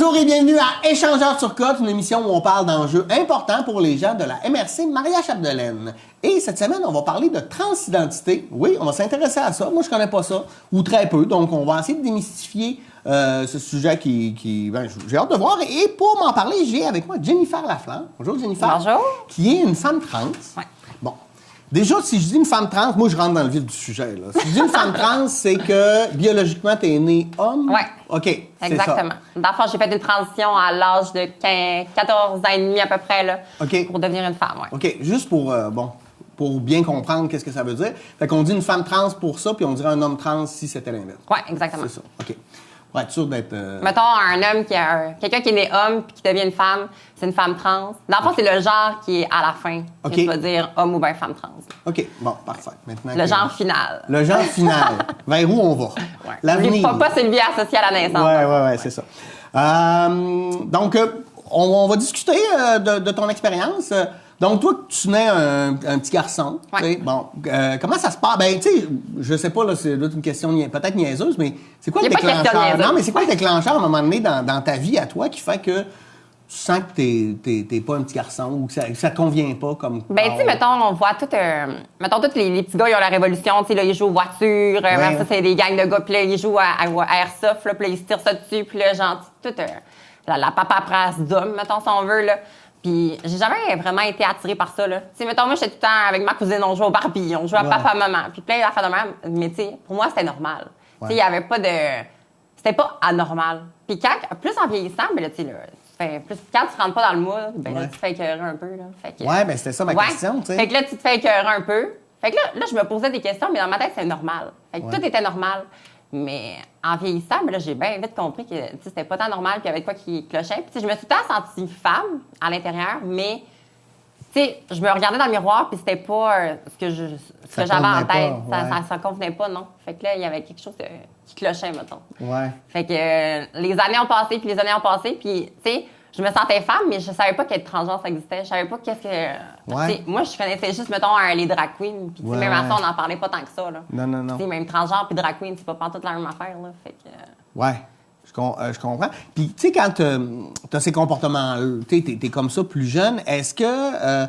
Bonjour et bienvenue à Échangeurs sur Cote, une émission où on parle d'enjeux importants pour les gens de la MRC Maria-Chapdelaine. Et cette semaine, on va parler de transidentité. Oui, on va s'intéresser à ça. Moi, je connais pas ça, ou très peu, donc on va essayer de démystifier ce sujet qui j'ai hâte de voir. Et pour m'en parler, j'ai avec moi Jennifer Lafleur. Bonjour Jennifer. Bonjour. Qui est une femme trans. Ouais. Bon. Déjà, si je dis une femme trans, moi, je rentre dans le vif du sujet. Là. Si je dis une femme trans, c'est que biologiquement, tu es né homme? Oui. OK. Exactement. Dans le fond, j'ai fait une transition à l'âge de 14 ans et demi à peu près là, OK. pour devenir une femme. Ouais. OK. Juste pour bien comprendre qu'est-ce que ça veut dire. Fait qu'on dit une femme trans pour ça, puis on dirait un homme trans si c'était l'inverse. Oui, exactement. C'est ça. OK. Pour être sûr d'être... Mettons, un homme quelqu'un qui est né homme puis qui devient une femme, c'est une femme trans. Dans le fond, c'est le genre qui est à la fin. OK. Tu vas dire homme ou bien femme trans. OK. Bon, parfait. Maintenant Le genre final. Le genre final. Vers où on va? Ouais. L'avenir. Pas celui associé à la naissance. Oui, c'est ça. Donc, on va discuter de ton expérience. Donc, toi, tu nais un petit garçon. Ouais. Tu sais, bon, comment ça se passe? Ben, tu sais, je sais pas, là, c'est une question peut-être niaiseuse, mais c'est quoi le déclencheur? Non, mais c'est quoi le déclencheur à un moment donné dans ta vie à toi qui fait que tu sens que t'es pas un petit garçon ou que ça te convient pas comme... Ben, tu sais, mettons, on voit tous les petits gars, ils ont la révolution, tu sais, là, ils jouent aux voitures, ça, c'est des gangs de gars, puis là, ils jouent à Airsoft, là, puis là, ils se tirent ça dessus, puis là, genre, la paperasse d'homme, mettons, si on veut, là. Puis j'ai jamais vraiment été attirée par ça, là. Tu sais, mettons, moi, j'étais tout le temps avec ma cousine, on jouait au Barbie, on jouait à papa-maman, puis plein d'affaires de même. Mais tu sais, pour moi, c'était normal. Tu sais, il y avait pas de... C'était pas anormal. Puis plus en vieillissant, ben là, tu sais, quand tu rentres pas dans le moule, ben là, tu te fais écœurer un peu, là. Ben c'était ça ma question, tu sais. Fait que là, tu te fais écœurer un peu. Fait que là, je me posais des questions, mais dans ma tête, c'était normal. Fait que tout était normal. Mais en vieillissant, ben là, j'ai bien vite compris que c'était pas tant normal, qu'il y avait de quoi qui clochait. Puis je me suis tout le temps sentie femme à l'intérieur, mais je me regardais dans le miroir, puis c'était pas ce que j'avais en tête. Ça convenait pas, non. Fait que là, il y avait quelque chose qui clochait, mettons. Ouais. Fait que les années ont passé, puis tu sais, je me sentais femme, mais je savais pas qu'être transgenre, ça existait. Je savais pas qu'est-ce que... Moi, je connaissais juste, mettons, les drag queens. Puis même à ça, on n'en parlait pas tant que ça. Là. Non. T'sais, même transgenre puis drag queen, c'est pas pantoute la même affaire. Là. Fait que... Ouais, je comprends. Puis, tu sais, quand tu as ces comportements, tu sais, t'es comme ça plus jeune, est-ce que...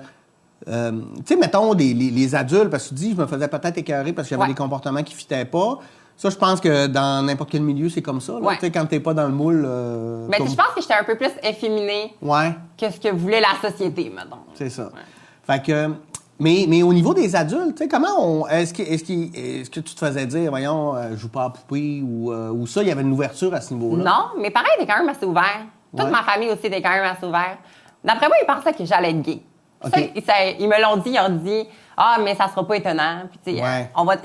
tu sais, mettons, les adultes, parce que tu dis, je me faisais peut-être écœurer parce que j'avais des comportements qui ne fitaient pas. Ça, je pense que dans n'importe quel milieu, c'est comme ça. Tu sais, quand t'es pas dans le moule... Mais je pense que j'étais un peu plus efféminée que ce que voulait la société, mettons. C'est ça. Fait que... Mais au niveau des adultes, tu sais, comment est-ce que tu te faisais dire, voyons, joue pas à poupée ou ça, il y avait une ouverture à ce niveau-là? Non, mes parents étaient quand même assez ouverts. Toute ma famille aussi était quand même assez ouverte. D'après moi, ils pensaient que j'allais être gay. Okay. Ils me l'ont dit, ils ont dit « Ah, mais ça sera pas étonnant. » Puis, tu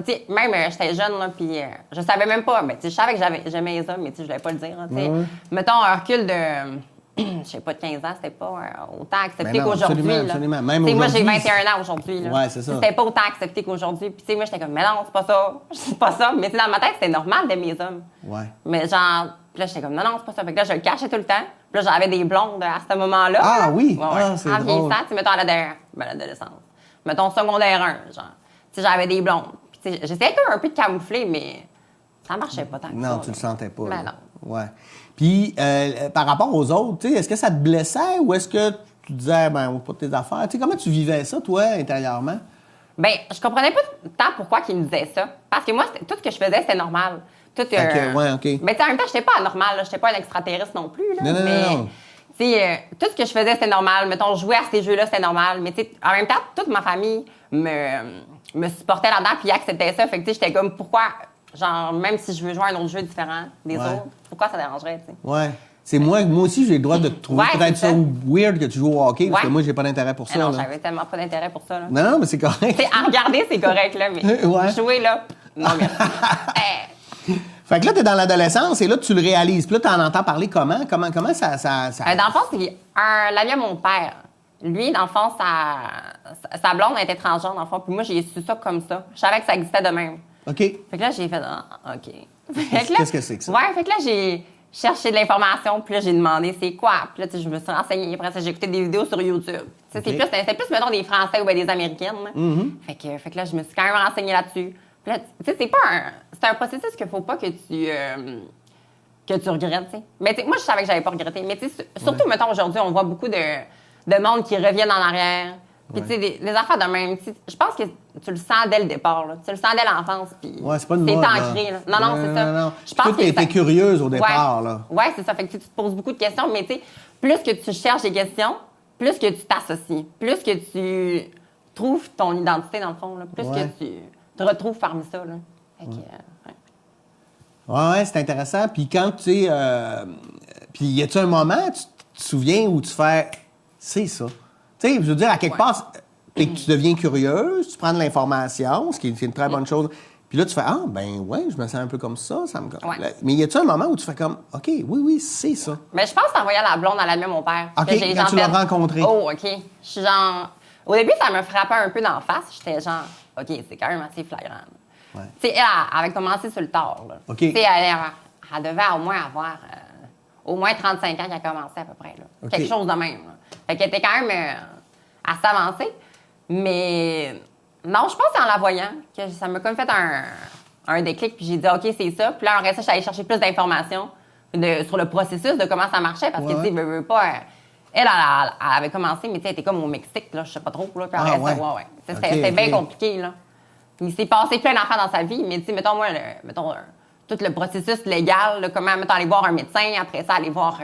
sais, même j'étais jeune, là, puis je savais même pas. Mais, tu sais, je savais que j'aimais les hommes, mais, tu sais, je voulais pas le dire. Tu sais. Mettons, un recul de, je sais pas, de 15 ans, c'était pas autant accepté qu'aujourd'hui. Absolument. Même moi, j'ai 21 ans aujourd'hui. Ouais, c'est ça. C'était pas autant accepté qu'aujourd'hui. Puis, tu sais, moi, j'étais comme « Mais non, c'est pas ça. C'est pas ça. » Mais, dans ma tête, c'était normal d'aimer les hommes. Ouais. Mais, genre, puis là, j'étais comme « Non, c'est pas ça. » Fait que là, je le cachais tout le temps. Puis là, j'avais des blondes à ce moment-là. Ah oui? C'est drôle. En vieillissant, tu sais, mettons à l'adolescence. Mettons secondaire 1, genre. Tu sais, j'avais des blondes. Puis, tu sais, j'essayais un peu de camoufler, mais ça marchait pas tant que ça. Non, tu le sentais pas. Ben non. Ouais. Puis, par rapport aux autres, tu sais, est-ce que ça te blessait ou est-ce que tu disais, ben, on pas tes affaires? Tu sais, comment tu vivais ça, toi, intérieurement? Ben, je comprenais pas tant pourquoi qu'ils me disaient ça. Parce que moi, tout ce que je faisais, c'était normal. OK. Mais tu sais, en même temps, j'étais pas anormale. J'étais pas un extraterrestre non plus. Là, Non. Tu sais, tout ce que je faisais, c'était normal. Mettons, jouer à ces jeux-là, c'était normal. Mais tu sais, en même temps, toute ma famille me supportait là-dedans puis acceptait ça. Fait que tu sais, j'étais comme, pourquoi, genre, même si je veux jouer à un autre jeu différent des autres, pourquoi ça dérangerait, tu sais? Ouais. C'est moi aussi, j'ai le droit de te trouver peut-être ça weird que tu joues au hockey, parce que moi, j'ai pas d'intérêt pour ça. Non, j'avais tellement pas d'intérêt pour ça. Là. Non, mais c'est correct. T'sais, à regarder, c'est correct, là, mais jouer, là, non, merci. Fait que là, t'es dans l'adolescence et là, tu le réalises. Puis là, t'en entends parler comment? Comment ça... Dans le fond, c'est l'ami à mon père. Lui, dans le fond, sa blonde était transgenre, dans le fond. Puis moi, j'ai su ça comme ça. Je savais que ça existait de même. OK. Fait que là, j'ai fait, OK. Qu'est-ce que c'est que ça? Ouais, fait que là, j'ai cherché de l'information. Puis là, j'ai demandé c'est quoi. Puis là, je me suis renseignée. Après ça, j'ai écouté des vidéos sur YouTube. C'était plus, mettons, des Français ou des Américaines. Fait que là, je me suis quand même renseignée là-dessus. Puis là, tu sais, c'est un processus qu'il faut pas que tu que tu regrettes, tu sais. Mais moi, je savais que j'avais pas regretté. Mais tu sais, surtout, mettons, aujourd'hui, on voit beaucoup de monde qui reviennent en arrière. Puis, tu sais, des affaires de même. Je pense que tu le sens dès le départ, là. Tu le sens dès l'enfance, puis c'est pas une mode, ancré, là. Non, c'est ça. Non. Je pense que t'étais curieuse au départ, là. Ouais, c'est ça. Fait que tu te poses beaucoup de questions, mais tu sais, plus que tu cherches des questions, plus que tu t'associes, plus que tu trouves ton identité, dans le fond, là, plus que tu te retrouves parmi ça, là. Fait que, ouais, c'est intéressant. Puis quand tu sais... puis y a-tu un moment, tu te souviens, où tu fais... C'est ça. Tu sais, je veux dire, à quelque part, tu deviens curieuse, tu prends de l'information, ce qui est une très bonne chose. Puis là, tu fais, je me sens un peu comme ça. Mais y a-tu un moment où tu fais comme, OK, oui, c'est ça. Mais je pense que t'envoyais la blonde à la même mon père. OK, quand tu l'as rencontré. Oh, OK. Je suis genre... Au début, ça me frappait un peu d'en face. J'étais genre, OK, c'est quand même assez flagrant. Ouais. Tu sais, elle avait commencé sur le tard, là. OK. Tu sais, elle devait au moins avoir au moins 35 ans qu'elle a commencé à peu près, là. OK. Quelque chose de même, là. Fait qu'elle était quand même assez avancée. Mais non, je pense que c'est en la voyant que ça m'a comme fait un déclic. Puis j'ai dit, OK, c'est ça. Puis là, en reste, je suis allée chercher plus d'informations sur le processus de comment ça marchait. Parce que, tu sais, veux pas... Elle avait commencé, mais tu sais, elle était comme au Mexique, là, je sais pas trop. Là, puis c'était bien compliqué, là. Il s'est passé plein d'affaires dans sa vie, mais tu sais, mettons, moi, tout le processus légal, là, comment, mettons, aller voir un médecin, après ça, aller voir...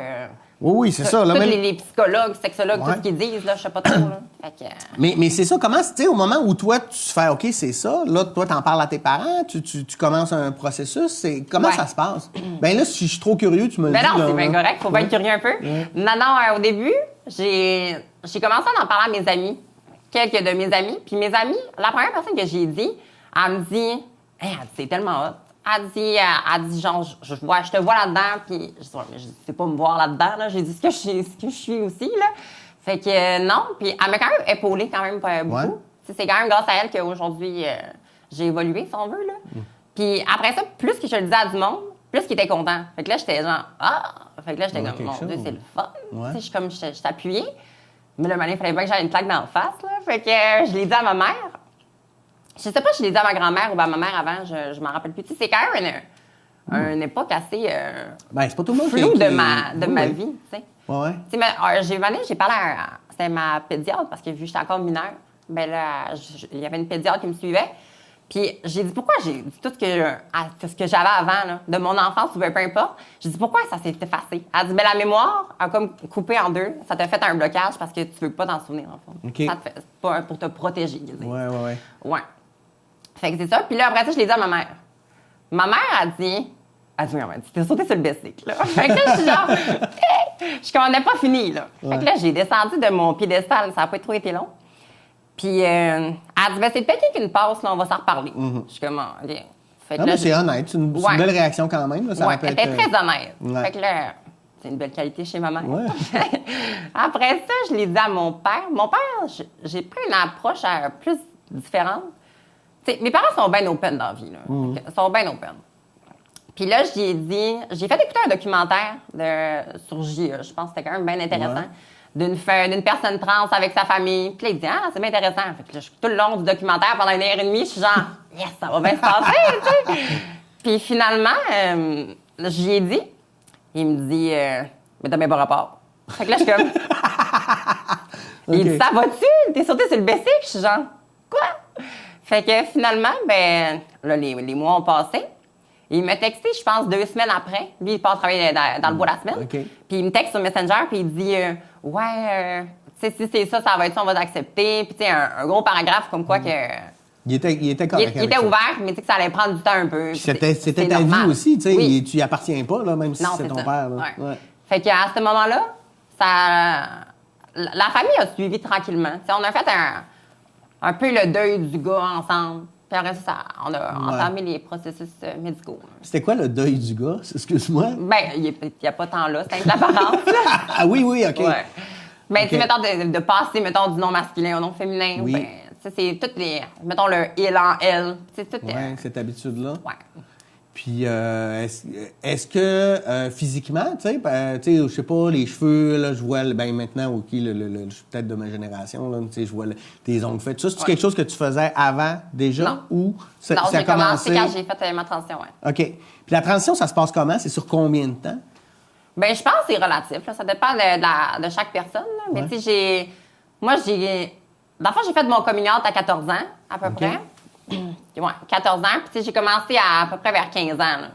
oui, c'est ça. Là, tous les psychologues, sexologues, tout ce qu'ils disent, là, je sais pas trop, là. Fait que, mais c'est ça, comment, tu sais, au moment où toi, tu fais, OK, c'est ça, là, toi, t'en parles à tes parents, tu commences un processus, comment ça se passe? Ben là, si je suis trop curieux, tu me le dis. Ben non, c'est bien correct, faut bien être curieux un peu. Non, au début, j'ai commencé à en parler à mes amis, quelques de mes amis, puis mes amis, la première personne que j'ai dit, elle me dit, hey, c'est tellement hot. Elle dit genre, je te vois là-dedans, puis je dis, mais je sais pas me voir là-dedans, là. J'ai dit ce que je suis aussi, là. Fait que non, puis elle m'a quand même épaulée quand même pas beaucoup. Ouais. C'est quand même grâce à elle qu'aujourd'hui, j'ai évolué, si on veut, là. Puis après ça, plus que je le disais à du monde, plus qu'ils étaient contents. Fait que là, j'étais genre, Fait que là, j'étais comme, mon Dieu, c'est le fun. Ouais. Je t'appuyais. Mais le malin, il fallait pas que j'aille une claque dans la face, là. Fait que je l'ai dit à ma mère. Je sais pas si je l'ai dit à ma grand-mère ou à ma mère avant, je m'en rappelle plus. Tu sais, c'est quand même une époque assez c'est pas tout le monde floue de ma vie, tu sais. Ouais. Tu sais, j'ai parlé c'était ma pédiatre, parce que vu que j'étais encore mineure, ben là, il y avait une pédiatre qui me suivait. Puis j'ai dit, pourquoi j'ai dit tout ce que j'avais avant, là, de mon enfance ou peu importe. J'ai dit, pourquoi ça s'est effacé? Elle dit, la mémoire a comme coupé en deux. Ça t'a fait un blocage parce que tu veux pas t'en souvenir, en fond. Okay. Ça te fait pas pour te protéger. Ouais. Fait que c'est ça. Puis là, après ça, je l'ai dit à ma mère. Ma mère a dit, t'es sauté sur le bicycle, là. Fait que là, je suis genre, je commandais pas fini, là. Fait que là, j'ai descendu de mon piédestal. Ça n'a pas trop été long. Puis, elle dit, c'est peut-être qu'une passe, là, on va s'en reparler. Je suis comme, OK. Fait que là, c'est honnête. C'est une belle réaction quand même. Là, elle était très honnête. Fait que là, c'est une belle qualité chez ma mère. Après ça, je l'ai dit à mon père. Mon père, j'ai pris une approche plus différente. T'sais, mes parents sont bien open dans la vie. Là. Ils sont bien open. Puis là, j'ai fait écouter un documentaire sur JE. Je pense que c'était quand même bien intéressant. D'une personne trans avec sa famille. Puis là, il dit, c'est bien intéressant. Fait que là, tout le long du documentaire, pendant 1h30, je suis genre, yes, ça va bien se passer, tu sais. Puis finalement, j'y ai dit. Il me dit, mais t'as même pas rapport. Fait que là, je suis comme, il dit, ça va-tu? T'es sauté sur le bicycle? Je suis genre, quoi? Fait que finalement, là, les mois ont passé. Il m'a texté, je pense, 2 semaines après. Lui, il part travailler dans le bois la semaine. Puis il me texte sur Messenger, puis il dit tu sais, si c'est ça, ça va être ça, on va t'accepter. Puis tu sais, un gros paragraphe comme quoi que... Il était correct. Il était ouvert, mais tu sais que ça allait prendre du temps un peu. C'était ta vie aussi, tu sais. Tu y appartiens pas, là, même si c'est ton père. Là. Ouais. Fait qu'à ce moment-là, la famille a suivi tranquillement. T'sais, on a fait un peu le deuil du gars ensemble. Puis après ça, on a entamé les processus médicaux. C'était quoi le deuil du gars? Excuse-moi. Il n'y a pas tant là. C'est l'apparence. Oui, OK. Ouais. Mais tu sais, mettons, de passer, mettons, du nom masculin au nom féminin. C'est toutes les... Mettons, le « il » en « elle ». Cette habitude-là. Ouais. Puis, est-ce que physiquement, tu sais, je sais pas, les cheveux, là, je vois, ben maintenant, OK, je suis peut-être de ma génération, là, tu sais, je vois tes ongles faits. Ça, c'est quelque chose que tu faisais avant déjà? Non. Ou ça, Non, ça a j'ai commencé commencé? quand j'ai fait ma transition, ouais. OK. Puis la transition, ça se passe comment? C'est sur combien de temps? Ben, je pense que c'est relatif, là. Ça dépend de chaque personne, là. Mais Ouais. tu sais, dans le fond, j'ai fait mon coming out à 14 ans, à peu près. Ouais, 14 ans. Puis, tu sais, j'ai commencé à peu près vers 15 ans, là.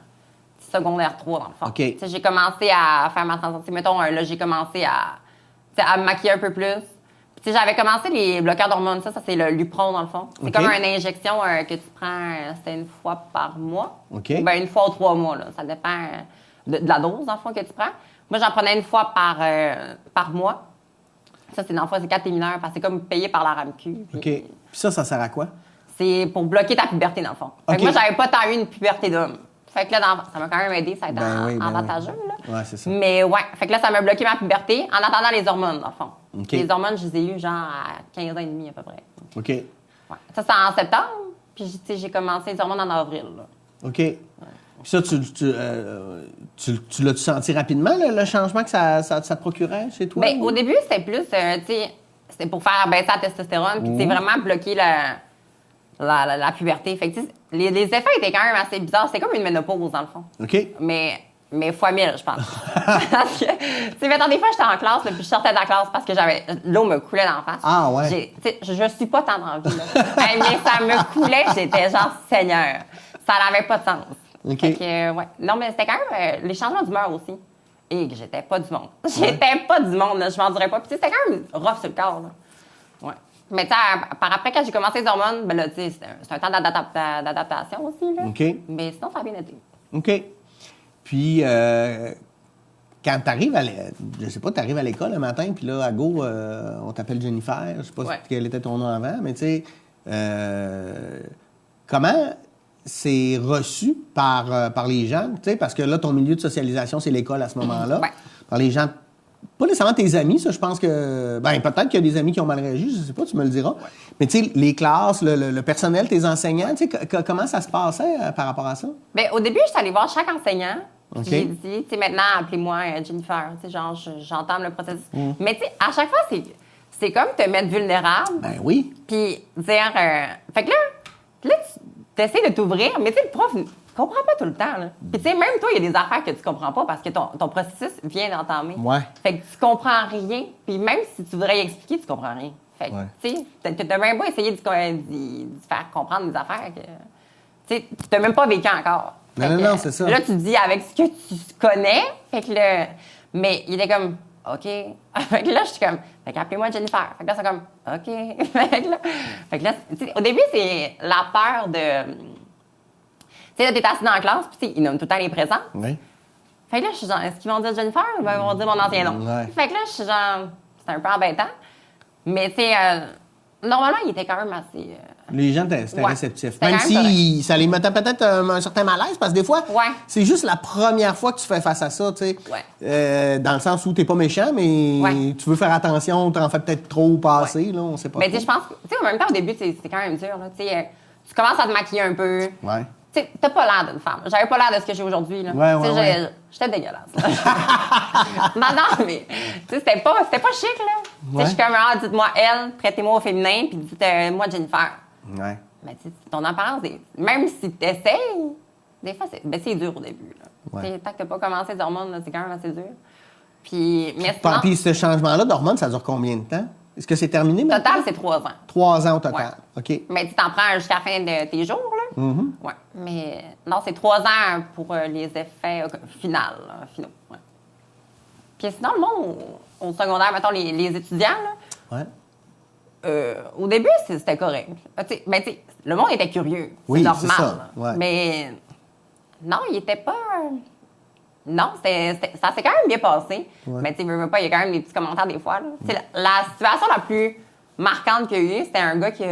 Secondaire 3, dans le fond. OK. Tu sais, j'ai commencé à faire ma transition. Mettons, là, j'ai commencé à me maquiller un peu plus. Puis, tu sais, j'avais commencé les bloqueurs d'hormones. Ça c'est le Lupron, dans le fond. C'est OK. comme une injection que tu prends, c'était une fois par mois. OK. Ou bien une fois ou 3 mois, là. Ça dépend de la dose, dans le fond, que tu prends. Moi, j'en prenais une fois par mois. Ça, c'est dans le fond, c'est quand t'es mineur, parce que c'est comme payé par la RAMQ. OK. Puis ça sert à quoi? C'est pour bloquer ta puberté, dans le fond. Fait que OK. moi, j'avais pas tant eu une puberté d'homme. Fait que là, ça m'a quand même aidé, ça a été Ben avantageux, là. Ouais, c'est ça. Mais ouais, fait que là, ça m'a bloqué ma puberté en attendant les hormones, dans le fond. OK. Les hormones, je les ai eues genre à 15 ans et demi, à peu près. OK. Ouais. Ça, c'est en septembre, puis tu sais, j'ai commencé les hormones en avril, là. OK. Puis ça, tu l'as-tu senti rapidement, le changement que ça te procurait chez toi? Ben, ou? au début, c'était plus, tu sais, c'était pour faire baisser la testostérone, puis c'est vraiment bloquer la puberté. Fait que, tu sais, les effets étaient quand même assez bizarres. C'était comme une ménopause, dans le fond. OK. Mais fois 1000, je pense. Parce que, tu sais, mettons, des fois, j'étais en classe, là, puis je sortais de la classe parce que l'eau me coulait dans la face. Ah, ouais. Tu sais, je suis pas tant dans la vie, là. Eh bien, ça me coulait, j'étais genre Seigneur. Ça n'avait pas de sens. OK. Fait que, ouais. Non, mais c'était quand même les changements d'humeur aussi. Et que j'étais pas du monde. J'étais pas du monde, là, je m'en dirais pas. Puis, tu sais, c'était quand même rough sur le corps, là. Ouais. Mais, tu sais, par après, quand j'ai commencé les hormones, ben là, tu sais, c'est un temps d'adaptation aussi, là. OK. Mais sinon, ça a bien été. OK. Puis, quand tu arrives je sais pas, tu arrives à l'école un matin, puis là, à go, on t'appelle Jennifer. Je sais pas quel était ton nom avant, mais tu sais, comment c'est reçu par les gens, tu sais, parce que là, ton milieu de socialisation, c'est l'école à ce moment-là. Ouais. Par les gens, pas nécessairement tes amis, ça, je pense que, ben peut-être qu'il y a des amis qui ont mal réagi, je sais pas, tu me le diras. Ouais. Mais tu sais, les classes, le personnel, tes enseignants, tu sais, comment ça se passait par rapport à ça? Bien, au début, je suis allée voir chaque enseignant. OK. J'ai dit, tu sais, maintenant, appelez-moi Jennifer. Tu sais, genre, j'entame le processus. Mais tu sais, à chaque fois, c'est comme te mettre vulnérable. Ben oui. Puis dire. Fait que là, tu essaies de t'ouvrir, mais tu sais, le prof ne comprend pas tout le temps. Là. Puis tu sais, même toi, il y a des affaires que tu comprends pas parce que ton processus vient d'entamer. Ouais. Fait que tu comprends rien. Puis même si tu voudrais y expliquer, tu comprends rien. Fait que, tu sais, t'as même pas essayé de faire comprendre des affaires que. Tu sais, tu n'as même pas vécu encore. Non, c'est ça. Là, tu dis avec ce que tu connais. Fait que là. Mais il était comme. OK. Fait que là, je suis comme. Fait qu'appelez-moi Jennifer. Fait que là, c'est comme. OK. Fait que là, au début, c'est la peur de. Tu sais, là, t'es assis dans la classe, puis ils nomment tout le temps les présents. Oui. Fait que là, je suis genre, est-ce qu'ils vont dire Jennifer ou ils vont dire mon ancien nom? Ouais. Fait que là, je suis genre. C'est un peu embêtant. Mais, tu sais, normalement, il était quand même assez. Les gens étaient réceptifs. C'était Même quand même si ça les mettait peut-être un certain malaise, parce que des fois, Ouais. c'est juste la première fois que tu fais face à ça, tu sais. Ouais. Dans le sens où t'es pas méchant, mais tu veux faire attention, t'en fais peut-être trop passer, là, on sait pas. Mais tu sais, je pense que, tu sais, en même temps, au début, c'est quand même dur, là. Tu sais, tu commences à te maquiller un peu. Ouais. Tu sais, t'as pas l'air d'une femme. J'avais pas l'air de ce que j'ai aujourd'hui, là. Ouais, Tu sais, ouais. j'étais dégueulasse. non, mais, tu sais, c'était pas chic, là. Tu sais, je suis comme, dites-moi elle, traitez-moi au féminin, puis dites-moi Jennifer. Ouais. Mais tu sais, ton apparence, même si tu essayes, des fois, c'est dur au début. Là. Ouais. Tu sais, tant que tu pas commencé les hormones, là, c'est quand même assez dur. Puis, mais sinon, Puis ce changement-là d'hormones, ça dure combien de temps? Est-ce que c'est terminé maintenant? total, c'est 3 ans. 3 ans au total. Ouais. OK. Mais tu t'en prends jusqu'à la fin de tes jours, là. Mm-hmm. Ouais. Mais non, c'est 3 ans pour les effets finaux. Ouais. Puis sinon, le monde au secondaire, mettons, les étudiants, là, Ouais. au début, c'était correct. Mais tu sais, le monde était curieux. Oui, c'est normal. c'est ça. Ouais. Mais non, il était pas. Non, ça s'est quand même bien passé. Ouais. Mais tu sais, veux pas, il y a quand même des petits commentaires des fois. Là. La situation la plus marquante qu'il y a eu, c'était un gars qui.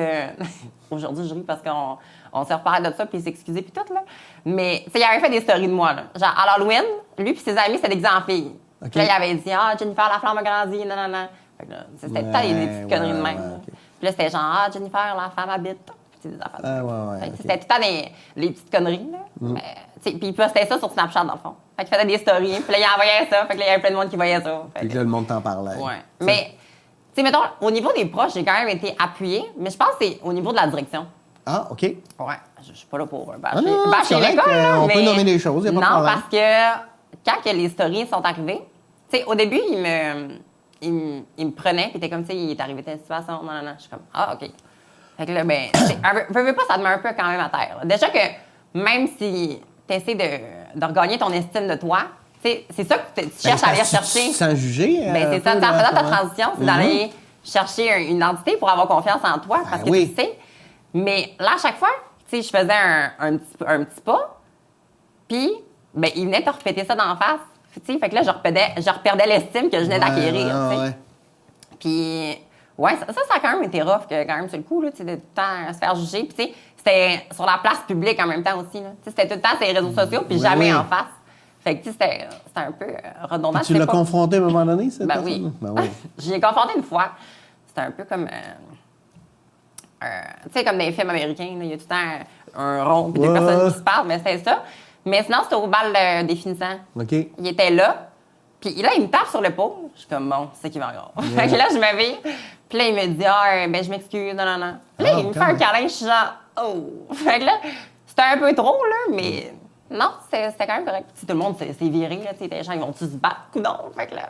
Aujourd'hui, je ris parce qu'on s'est reparlé de ça, puis il s'est excusé, puis tout. Là. Mais tu sais, il avait fait des stories de moi. Là. Genre, à l'Halloween, lui puis ses amis, c'était déguisés en fille. OK. Puis là, il avait dit Jennifer, la flamme a grandi, non. Fait que là, c'était peut-être des petites conneries de même. OK. Puis là, c'était genre, Jennifer, la femme habite. des affaires. Ouais, Fait que ok. c'était tout le temps les petites conneries, là. Mais, tu sais, puis il postait ça sur Snapchat, dans le fond. Fait qu'il faisait des stories, puis là, il envoyait ça. Fait que là, il y avait plein de monde qui voyait ça. Fait Puis que- là, le monde t'en parlait. Ouais. Ça- Mais, tu sais, mettons, au niveau des proches, j'ai quand même été appuyée, mais je pense que c'est au niveau de la direction. Ah, OK. Ouais, je suis pas là pour bâcher, Ah non, bâcher c'est correct, l'école, là, on peut mais- nommer des choses, y a pas de Non, problème. parce que quand que les stories sont arrivées, tu sais, au début, il me prenait, puis il était comme, tu sais, il est arrivé telle situation, non. Je suis comme, ah, OK. Fait que là, ben, veux pas, ça te met un peu quand même à terre. Là. Déjà que même si tu essaies de regagner ton estime de toi, tu sais, c'est ça que tu cherches à aller chercher. Sans juger. Ben, c'est ça, en faisant ta transition, c'est Mhm. d'aller chercher une identité pour avoir confiance en toi, parce que oui. tu sais. Mais là, à chaque fois, tu sais, je faisais un petit pas, puis, ben, il venait te répéter ça d'en face. Tu sais, fait que là, je reperdais l'estime que je venais d'acquérir, tu sais. Ouais. Puis, ouais, ça a quand même été rough, que, quand même, sur le coup, là, tu sais, de tout le temps se faire juger. Puis, tu sais, c'était sur la place publique en même temps aussi, là. Tu sais, c'était tout le temps sur les réseaux sociaux, puis Oui, jamais oui. en face. Fait que, tu sais, c'était un peu redondant. Puis tu C'était l'as pas- confronté à un moment donné, cette Ben personne? oui. Ben oui. J'y ai confronté une fois. C'était un peu comme... tu sais, comme dans les films américains, là, il y a tout le temps un rond puis deux Ouais. personnes qui se parlent, mais c'était ça. Mais sinon, c'était au bal définissant. OK. Il était là, puis là, il me tape sur l'épaule. Je suis comme, bon, c'est ça qui va encore. Fait que là, je me vais, puis là, il me dit, ben, je m'excuse, non. Puis là, Ah, il me fait quand un même. câlin, je suis genre, oh. Fait que là, c'était un peu trop, là, mais non, c'était quand même correct. Puis tout le monde s'est viré, là, tu sais, les gens, ils vont-tu se battre ou non? Fait que là,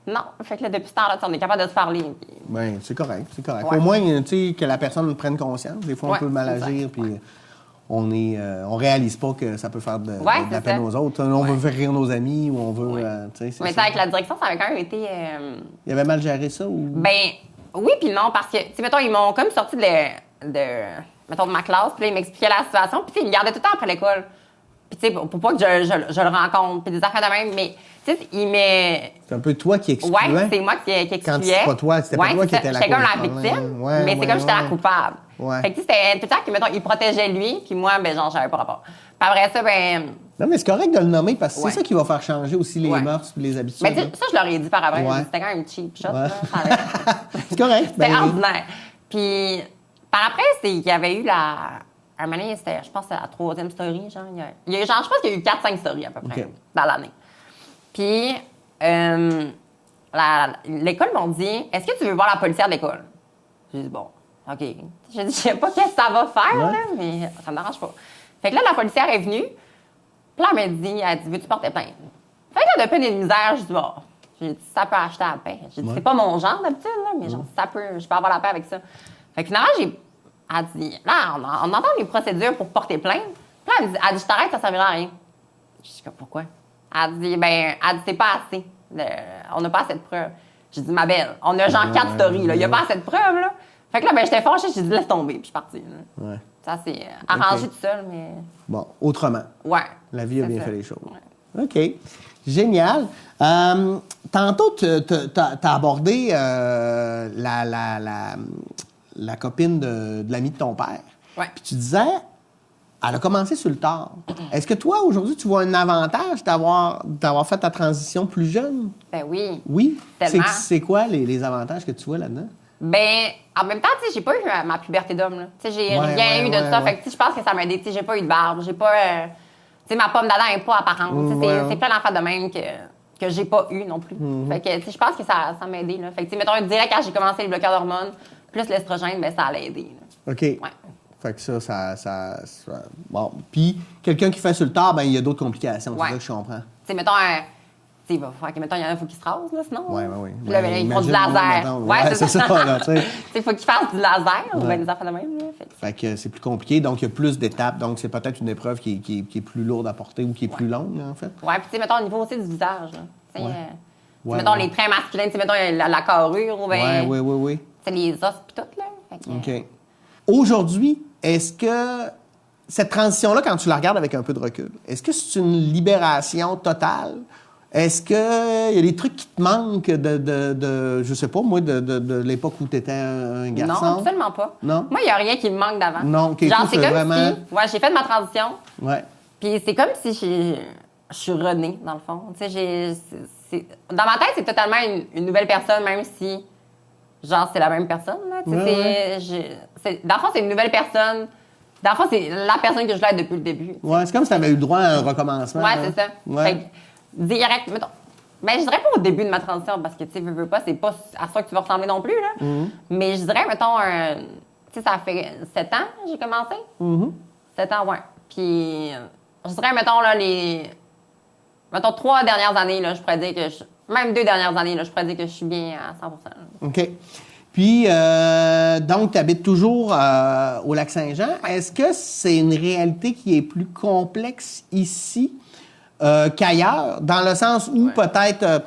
non. Fait que là, depuis ce temps-là, on est capable de se parler. Puis, Ben, c'est correct, c'est correct. Ouais. Au moins, tu sais, que la personne prenne conscience. Des fois, on Ouais, peut mal c'est ça. agir, puis on réalise pas que ça peut faire de la c'est peine ça. aux autres. On veut faire rire nos amis ou on veut, Ouais. tu sais, c'est mais ça. avec la direction, ça avait quand même été... Il avait mal géré ça ou... Ben, oui puis non, parce que, tu sais, mettons, ils m'ont comme sorti mettons, de ma classe, puis là, ils m'expliquaient la situation, puis tu sais, ils me gardaient tout le temps après l'école. Puis tu sais, pour pas que je le rencontre, puis des affaires de même, mais, tu sais, ils m'ont... C'est un peu toi qui excluais. Ouais, c'est moi qui excluais. Quand c'était pas toi, c'était pas Ouais, toi c'est qui ça. étais la J'étais comme la coupable. victime, Ouais, mais c'est ouais, comme j'étais la ouais. coupable. Ouais. Fait que, tu sais, c'était tout le temps que, mettons, il protégeait lui, puis moi, ben, genre, j'avais pas rapport. Puis après ça, ben... Non, mais c'est correct de le nommer parce que Ouais. c'est ça qui va faire changer aussi les Ouais. mœurs et les habitudes. Mais tu sais, ça, je leur ai dit par après. Ouais. C'était quand même cheap shot. Ouais. Là, ça allait. c'est correct. C'était ben, ordinaire. Puis, par après, c'est qu'il y avait eu un moment donné, c'était, je pense, que c'était la troisième story. Genre, il y a eu, genre, je pense qu'il y a eu 4-5 stories à peu près OK. dans l'année. Puis, l'école m'ont dit, est-ce que tu veux voir la policière de l'école? J'ai dit, bon, OK. J'ai dit, je sais pas qu'est-ce que ça va faire, Ouais. là, mais ça me dérange pas. Fait que là, la policière est venue. Puis là, elle m'a dit, veux-tu porter plainte? Fait que là, de peine et de misère, je dis, bon, j'ai dit, ça peut acheter à la paix. J'ai dit, Ouais. c'est pas mon genre d'habitude, là, mais genre, ça peut, je peux avoir la paix avec ça. Fait que finalement, elle dit, là, on entend les procédures pour porter plainte. Puis là, elle dit, je t'arrête, ça servira à rien. Je dis, pourquoi? Elle dit, c'est pas assez. On n'a pas assez de preuves. J'ai dit, ma belle, on a genre 4 stories, là. Il n'y a pas assez de preuves, là. Fait que là, j'étais fâchée, j'ai dit, laisse tomber, puis je suis partie. Là. Ouais. Ça, c'est arrangé OK. tout seul, mais. Bon, autrement. Ouais. La vie a c'est bien ça. fait les choses. Ouais. OK. Génial. Tantôt, tu as abordé la copine de l'ami de ton père. Ouais. Puis tu disais, elle a commencé sur le tard. Est-ce que toi, aujourd'hui, tu vois un avantage d'avoir fait ta transition plus jeune? Ben oui. Oui. Tellement. C'est quoi les avantages que tu vois là-dedans? Ben, en même temps, tu sais, j'ai pas eu ma puberté d'homme, là. Tu sais, j'ai Ouais, rien ouais, eu de ouais, ça. ouais. Fait que, tu sais, je pense que ça m'a aidé. Tu sais, j'ai pas eu de barbe, j'ai pas. Tu sais, ma pomme d'Adam est pas apparente. Tu sais, ouais. c'est plein d'enfants de même que j'ai pas eu non plus. Mm-hmm. Fait que, tu sais, je pense que ça m'a aidé, là. Fait que, tu sais, mettons, direct quand j'ai commencé les bloqueurs d'hormones, plus l'estrogène, ben, ça allait aider, là. OK. Ouais. Fait que ça bon. Puis, quelqu'un qui fait sur le tard, ben il y a d'autres complications. C'est Ouais. ça que je comprends. Tu sais, mettons, tu sais, il va falloir que, mettons, il y en a, faut qu'ils se rasent, là, sinon. Ouais, ouais, ouais. Puis là, ben, ils font du imagine, laser. mettons, Ouais, c'est ça. là, tu sais. Tu sais, il faut qu'ils fassent du laser, ou Ouais. ben des affaires de même, là. Fait que- Fait que c'est plus compliqué, donc il y a plus d'étapes. Donc, c'est peut-être une épreuve qui est plus lourde à porter ou qui est plus longue, en fait. Ouais, puis tu sais, mettons, au niveau aussi du visage, là. Tu sais, Ouais. tu sais, Ouais, mettons, ouais. les traits masculins, tu sais, mettons, la carrure, ou ben, Ouais, oui. tu sais, les os, pis tout, là. Fait que, OK. Aujourd'hui, est-ce que cette transition-là, quand tu la regardes avec un peu de recul, est-ce que c'est une libération totale? Est-ce qu'il y a des trucs qui te manquent je sais pas, moi, de l'époque où tu étais un garçon? non, absolument pas. Non? Moi, il n'y a rien qui me manque d'avant. Non, OK, Genre, toi, c'est c'est comme vraiment- si, ouais, j'ai fait ma transition, Ouais. puis c'est comme si je suis renée, dans le fond. Tu sais, dans ma tête, c'est totalement une nouvelle personne, même si genre, c'est la même personne. Là, dans le fond, c'est une nouvelle personne. Dans le fond, c'est la personne que je l'aide depuis le début. Ouais, c'est comme si tu avais eu le droit à un recommencement. Ouais, hein. c'est ça. Ouais. Fait que, direct, mettons. Ben, je dirais pas au début de ma transition, parce que, tu sais, veux pas, c'est pas à ça que tu vas ressembler non plus, là. Mais je dirais, mettons, tu sais, ça fait 7 ans que j'ai commencé. 7 ans, ouais. Puis, je dirais, mettons, là, mettons, 3 dernières années, là, je pourrais dire que même 2 dernières années, là, je pourrais dire que je suis bien à 100 là. OK. Puis, donc, tu habites toujours au Lac-Saint-Jean. Est-ce que c'est une réalité qui est plus complexe ici qu'ailleurs, dans le sens où peut-être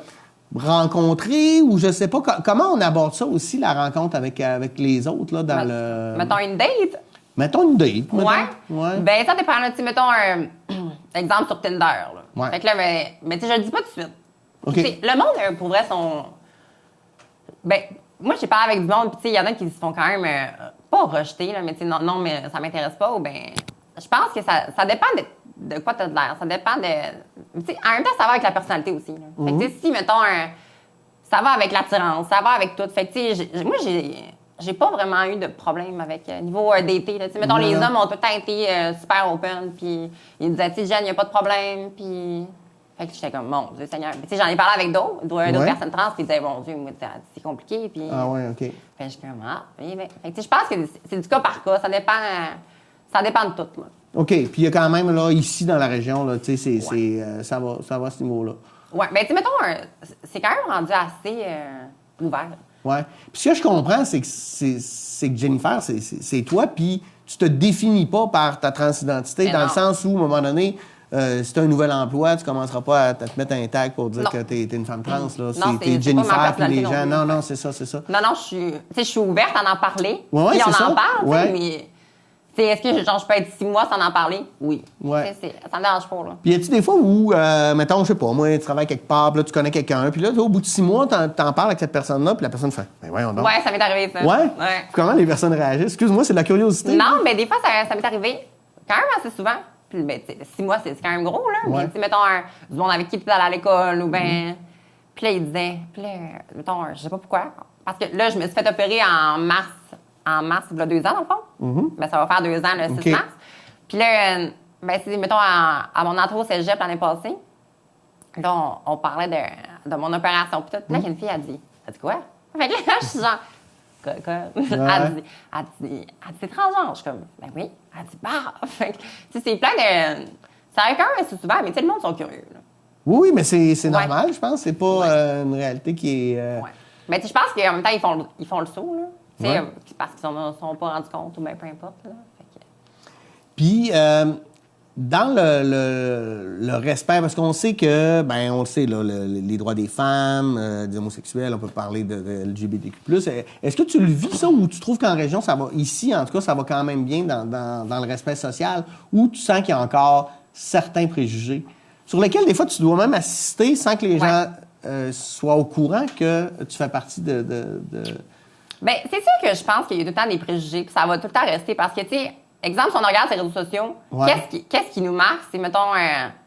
rencontrer ou je sais pas, comment on aborde ça aussi, la rencontre avec les autres, là, dans le... Mettons une date. Mettons une date. Mettons. Ouais. Ben, ça dépend, là. Tu sais, mettons un exemple sur Tinder, là. Ouais. Fait que là, mais tu sais, je le dis pas tout de suite. OK. Tu sais, le monde, pour vrai, sont... Ben, moi, j'ai parlé avec du monde, puis tu sais, il y en a qui se font quand même pas rejeter, là, mais tu sais, non, mais ça m'intéresse pas, ou ben, je pense que ça dépend de quoi t'as de l'air. Ça dépend de... Tu sais, en même temps, ça va avec la personnalité aussi, là. Fait que, tu sais, si, mettons, ça va avec l'attirance, ça va avec tout. Fait que, tu sais, moi, j'ai pas vraiment eu de problème avec niveau daté, là. Tu sais, mettons, les hommes ont tout le temps été super open, puis ils disaient, tu sais, Jeanne, il n'y a pas de problème, puis... Fait que j'étais comme, mon Dieu Seigneur. Tu sais, j'en ai parlé avec d'autres personnes trans, puis ils disaient, mon Dieu, moi, c'est compliqué, puis... Ah ouais, OK. Fait que j'étais comme, oui, mais... Fait que, tu sais, je pense que c'est du cas par cas, ça dépend de tout, là. OK. Puis il y a quand même, là, ici, dans la région, là, tu sais, ça va à ce niveau-là. Ouais, mais tu sais, mettons, c'est quand même rendu assez ouvert. Ouais. Puis ce que je comprends, c'est que Jennifer, c'est toi, puis tu te définis pas par ta transidentité, Mais dans non. le sens où, à un moment donné, si tu as un nouvel emploi, tu commenceras pas à te mettre un tag pour dire Non. que tu es une femme trans. Là. Non, T'es c'est pas ma Jennifer, puis les personnalité gens... non plus. Non, c'est ça. Non, je suis ouverte à en parler. Ouais, si on c'est ça. en parle, Ouais. mais... Tu sais, est-ce que genre, je peux être 6 mois sans en parler? Oui. Ouais. Tu sais, ça me dérange pas, là. Puis y a-tu des fois où, mettons, je sais pas, moi, tu travailles quelque part, puis là, tu connais quelqu'un, puis là, au bout de 6 mois, t'en parles avec cette personne-là, puis la personne fait, ben voyons donc. Ouais, ça m'est arrivé, ça. Ouais? Ouais. Comment les personnes réagissent? Excuse-moi, c'est de la curiosité. Non, mais des fois, ça m'est arrivé quand même assez souvent. Puis, ben, tu sais, 6 mois, c'est quand même gros, là. Ouais. Mais, tu sais, mettons, du monde avec qui tu allais à l'école, ou ben. Puis là, il disait, mettons, je sais pas pourquoi. Parce que là, je me suis fait opérer en mars, il y a 2 ans, dans le fond. Ben, ça va faire 2 ans, le 6 OK. mars. Puis là, ben, c'est, mettons, à mon entrée au cégep l'année passée, là, on parlait de mon opération. Puis là, il y a une fille, elle dit quoi? Fait que là, je suis genre, quoi? Elle dit, c'est transgenre. Je suis comme, ben oui. Elle dit, bah. Fait que, tu sais, c'est plein de. Ça arrive quand même assez souvent, mais tu sais, le monde sont curieux, là. Oui, mais c'est normal, je pense. C'est pas une réalité qui est... Ouais. Mais tu sais, je pense qu'en même temps, ils font le saut, là. Tu sais, Ouais. parce qu'ils sont pas rendus compte, ou bien peu importe, là. Fait que... Puis, dans le respect, parce qu'on sait que, ben, on le sait, là, les droits des femmes, des homosexuels, on peut parler de LGBTQ+. Est-ce que tu le vis, ça, ou tu trouves qu'en région, ça va, ici, en tout cas, ça va quand même bien dans le respect social, ou tu sens qu'il y a encore certains préjugés, sur lesquels, des fois, tu dois même assister sans que les gens soient au courant que tu fais partie de... Bien, c'est sûr que je pense qu'il y a tout le temps des préjugés, puis ça va tout le temps rester, parce que, tu sais, exemple, si on regarde ces réseaux sociaux, Ouais. qu'est-ce qui nous marque? C'est, mettons,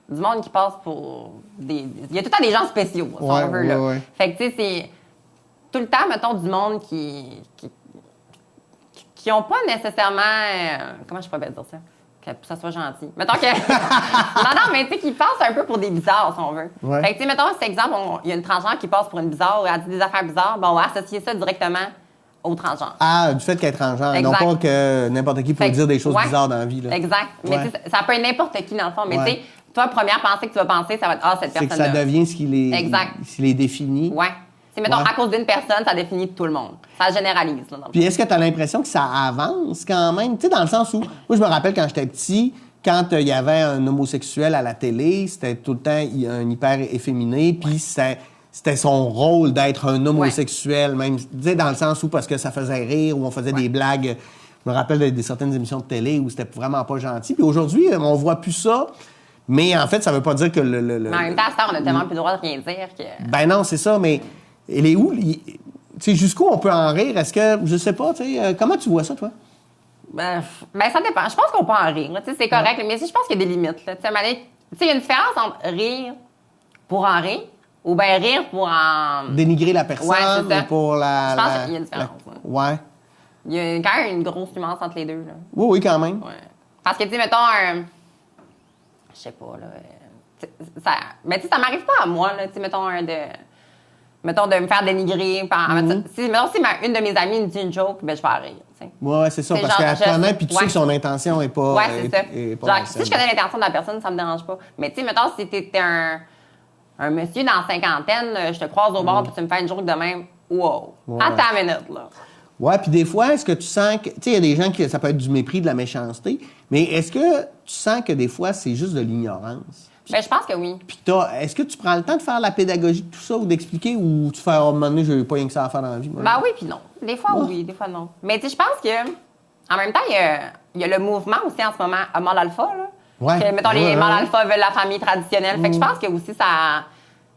du monde qui passe pour des... Il y a tout le temps des gens spéciaux, si on veut, là. Ouais. Fait que, tu sais, c'est tout le temps, mettons, du monde qui ont pas nécessairement... comment je pourrais dire ça? Que ça soit gentil. Mettons que... non, mais tu sais, qui passent un peu pour des bizarres, si on veut. Ouais. Fait que, tu sais, mettons, cet exemple, il y a une transgenre qui passe pour une bizarre, elle dit des affaires bizarres, bon, on va associer ça directement au transgenre. Ah, du fait qu'elle est transgenre, non Exact. pas que n'importe qui peut Fait que, dire des choses ouais, bizarres dans la vie. Là. Exact. Mais Ouais. tu sais, ça peut être n'importe qui, dans le fond. Mais Ouais. tu sais, toi, première pensée que tu vas penser, ça va être, cette C'est que personne-là. ça devient ce qui Exact. les définit. Ouais. C'est, mettons, Ouais. à cause d'une personne, ça définit tout le monde. Ça généralise, là, dans le Puis est-ce que tu as l'impression que ça avance quand même? Tu sais, dans le sens où, moi, je me rappelle quand j'étais petit, quand il y avait un homosexuel à la télé, c'était tout le temps un hyper efféminé, puis c'était son rôle d'être un homosexuel, même, tu sais, dans le sens où, parce que ça faisait rire, où on faisait des blagues. Je me rappelle de certaines émissions de télé où c'était vraiment pas gentil. Puis aujourd'hui, on voit plus ça. Mais en fait, ça veut pas dire que le... Mais en même temps, à cette heure, on a tellement plus le droit de rien dire que... Ben non, c'est ça, mais elle est où? Tu sais, jusqu'où on peut en rire? Est-ce que, je sais pas, tu sais, comment tu vois ça, toi? Ben, ça dépend. Je pense qu'on peut en rire, là. Tu sais, c'est correct. Mais je pense qu'il y a des limites, là. Tu sais, il y a une différence entre rire pour en rire Ou bien rire pour en... Dénigrer la personne, Ouais, c'est ça. pour la... Je pense la- qu'il y a une différence. Ouais. Il y a quand même une grosse nuance entre les deux. Là. Oui, oui, quand même. Ouais. Parce que, tu sais, mettons un... Je sais pas, là... Ça... Mais tu sais, ça m'arrive pas à moi, là. Tu sais, mettons un de... Mettons de me faire dénigrer. Mettons, si une de mes amies me dit une joke, ben je vais en rire, tu sais. Ouais, c'est ça, C'est parce genre, qu'elle te je connaît, sais. puis tu sais que son intention est pas... Ouais, c'est ça. est pas Genre, malsaine. si je connais l'intention de la personne, ça me dérange pas. Mais tu sais, mettons, si t'étais un monsieur dans la cinquantaine, je te croise au bord, puis tu me fais une joke de même, wow. Ouais. Attends une minute, là. Ouais, puis des fois, est-ce que tu sens que... Tu sais, il y a des gens qui... Ça peut être du mépris, de la méchanceté, mais est-ce que tu sens que des fois, c'est juste de l'ignorance? Ben, je pense que oui. Puis est-ce que tu prends le temps de faire la pédagogie de tout ça ou d'expliquer, ou tu fais, à un moment donné, j'ai pas rien que ça à faire dans la vie? Moi, Ben oui, puis non. Des fois, oui, des fois, non. Mais tu sais, je pense que, en même temps, il y a le mouvement aussi en ce moment, à mâle alpha, là. Ouais. Que, mettons, les Ouais. mâles alpha veulent la famille traditionnelle. Fait que je pense que aussi, ça...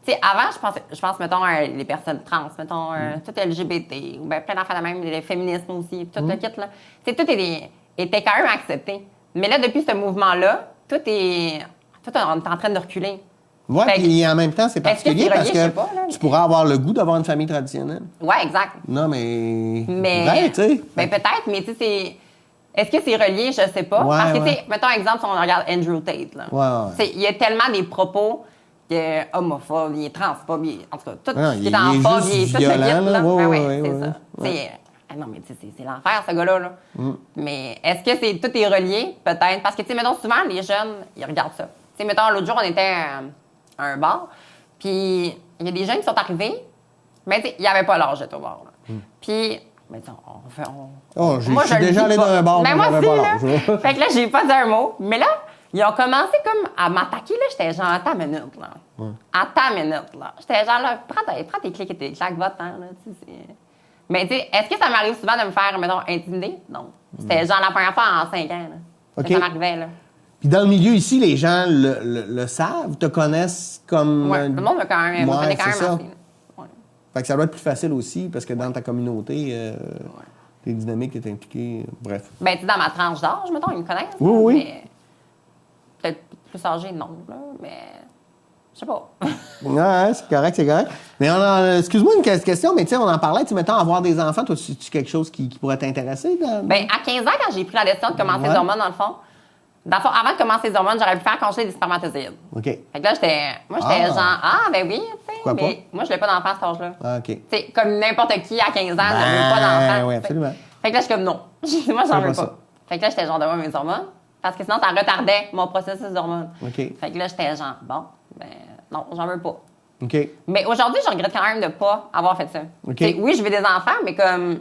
Tu sais, avant, je pense, mettons, les personnes trans, mettons, tout LGBT, ou bien plein d'enfants de même, les féminismes aussi, tout le kit, là. Tu sais, tout était quand même accepté. Mais là, depuis ce mouvement-là, tout est en train de reculer. Ouais, Fait que- puis en même temps, c'est Est-ce que particulier c'est parce relié? que Je sais pas, là, mais- tu pourrais avoir le goût d'avoir une famille traditionnelle. Ouais, exact. Non, mais... Mais, Ouais, tu sais. ben peut-être, mais tu sais, c'est... Est-ce que c'est relié? Je sais pas. Ouais, Parce que, tu ouais. sais, mettons exemple, si on regarde Andrew Tate, là. Ouais. Tu sais, il y a tellement des propos il est homophobe, il est transphobe, en tout cas, tout Non, ce il qui est est en juste phobe, il est tout le violent, guide, là. là. Ouais, Ouais, ouais, c'est ouais, ça. ouais. C'est- non, mais tu sais, c'est l'enfer, ce gars-là, là. Mais est-ce que tout est relié? Peut-être. Parce que, tu sais, mettons, souvent, les jeunes, ils regardent ça. Tu sais, mettons, l'autre jour, on était à un bar, puis il y a des jeunes qui sont arrivés, mais tu sais, ils n'avaient pas l'âge d'être au bar, là. Puis, mais tu sais, Oh, je moi, suis le déjà dis allé pas. dans un bar, Mais mais moi j'avais aussi, pas là. l'âge. Fait que là, j'ai pas dit un mot. Mais là, ils ont commencé comme à m'attaquer, là. J'étais genre, attends une minute, là. Attends une minute, là. J'étais genre, là, prends tes clics et tes claques, va-t'en, là. Tu sais, mais tu sais, est-ce que ça m'arrive souvent de me faire, mettons, intimider? Non. C'était genre la première fois en 5 ans, là. OK. Que ça m'arrivait, là. Puis dans le milieu ici, les gens le savent, te connaissent comme... Ouais, le monde me connaît quand même c'est ça. assez. Ouais. Fait que ça doit être plus facile aussi, parce que dans ta communauté, tes dynamiques, t'es impliqué, bref. Ben, tu sais, dans ma tranche d'âge, mettons, ils me connaissent. Oui, là, oui. Mais peut-être plus âgé, non, là. Mais je sais pas. Ouais, c'est correct, c'est correct. Mais excuse-moi une question, mais tu sais, on en parlait, tu mettons, avoir des enfants, toi, tu quelque chose qui pourrait t'intéresser? Ben, à 15 ans, quand j'ai pris la décision de commencer les hormones, dans le fond, avant de commencer les hormones, j'aurais pu faire congeler des spermatozoïdes. OK. Fait que là, j'étais genre, ben oui, tu sais. Pourquoi Mais pas? moi, je voulais pas d'enfant à cet âge-là. Ah, OK. Tu sais, comme n'importe qui à 15 ans, je veux pas d'enfant. Oui, tu sais. absolument. Fait que là, je suis comme non. Moi, j'en Fais veux pas pas. ça. Fait que là, j'étais genre devant mes hormones. Parce que sinon, ça retardait mon processus d'hormones. OK. Fait que là, j'étais genre, bon, ben non, j'en veux pas. OK. Mais aujourd'hui, je regrette quand même de pas avoir fait ça. OK. Tu sais, oui, je veux des enfants, mais comme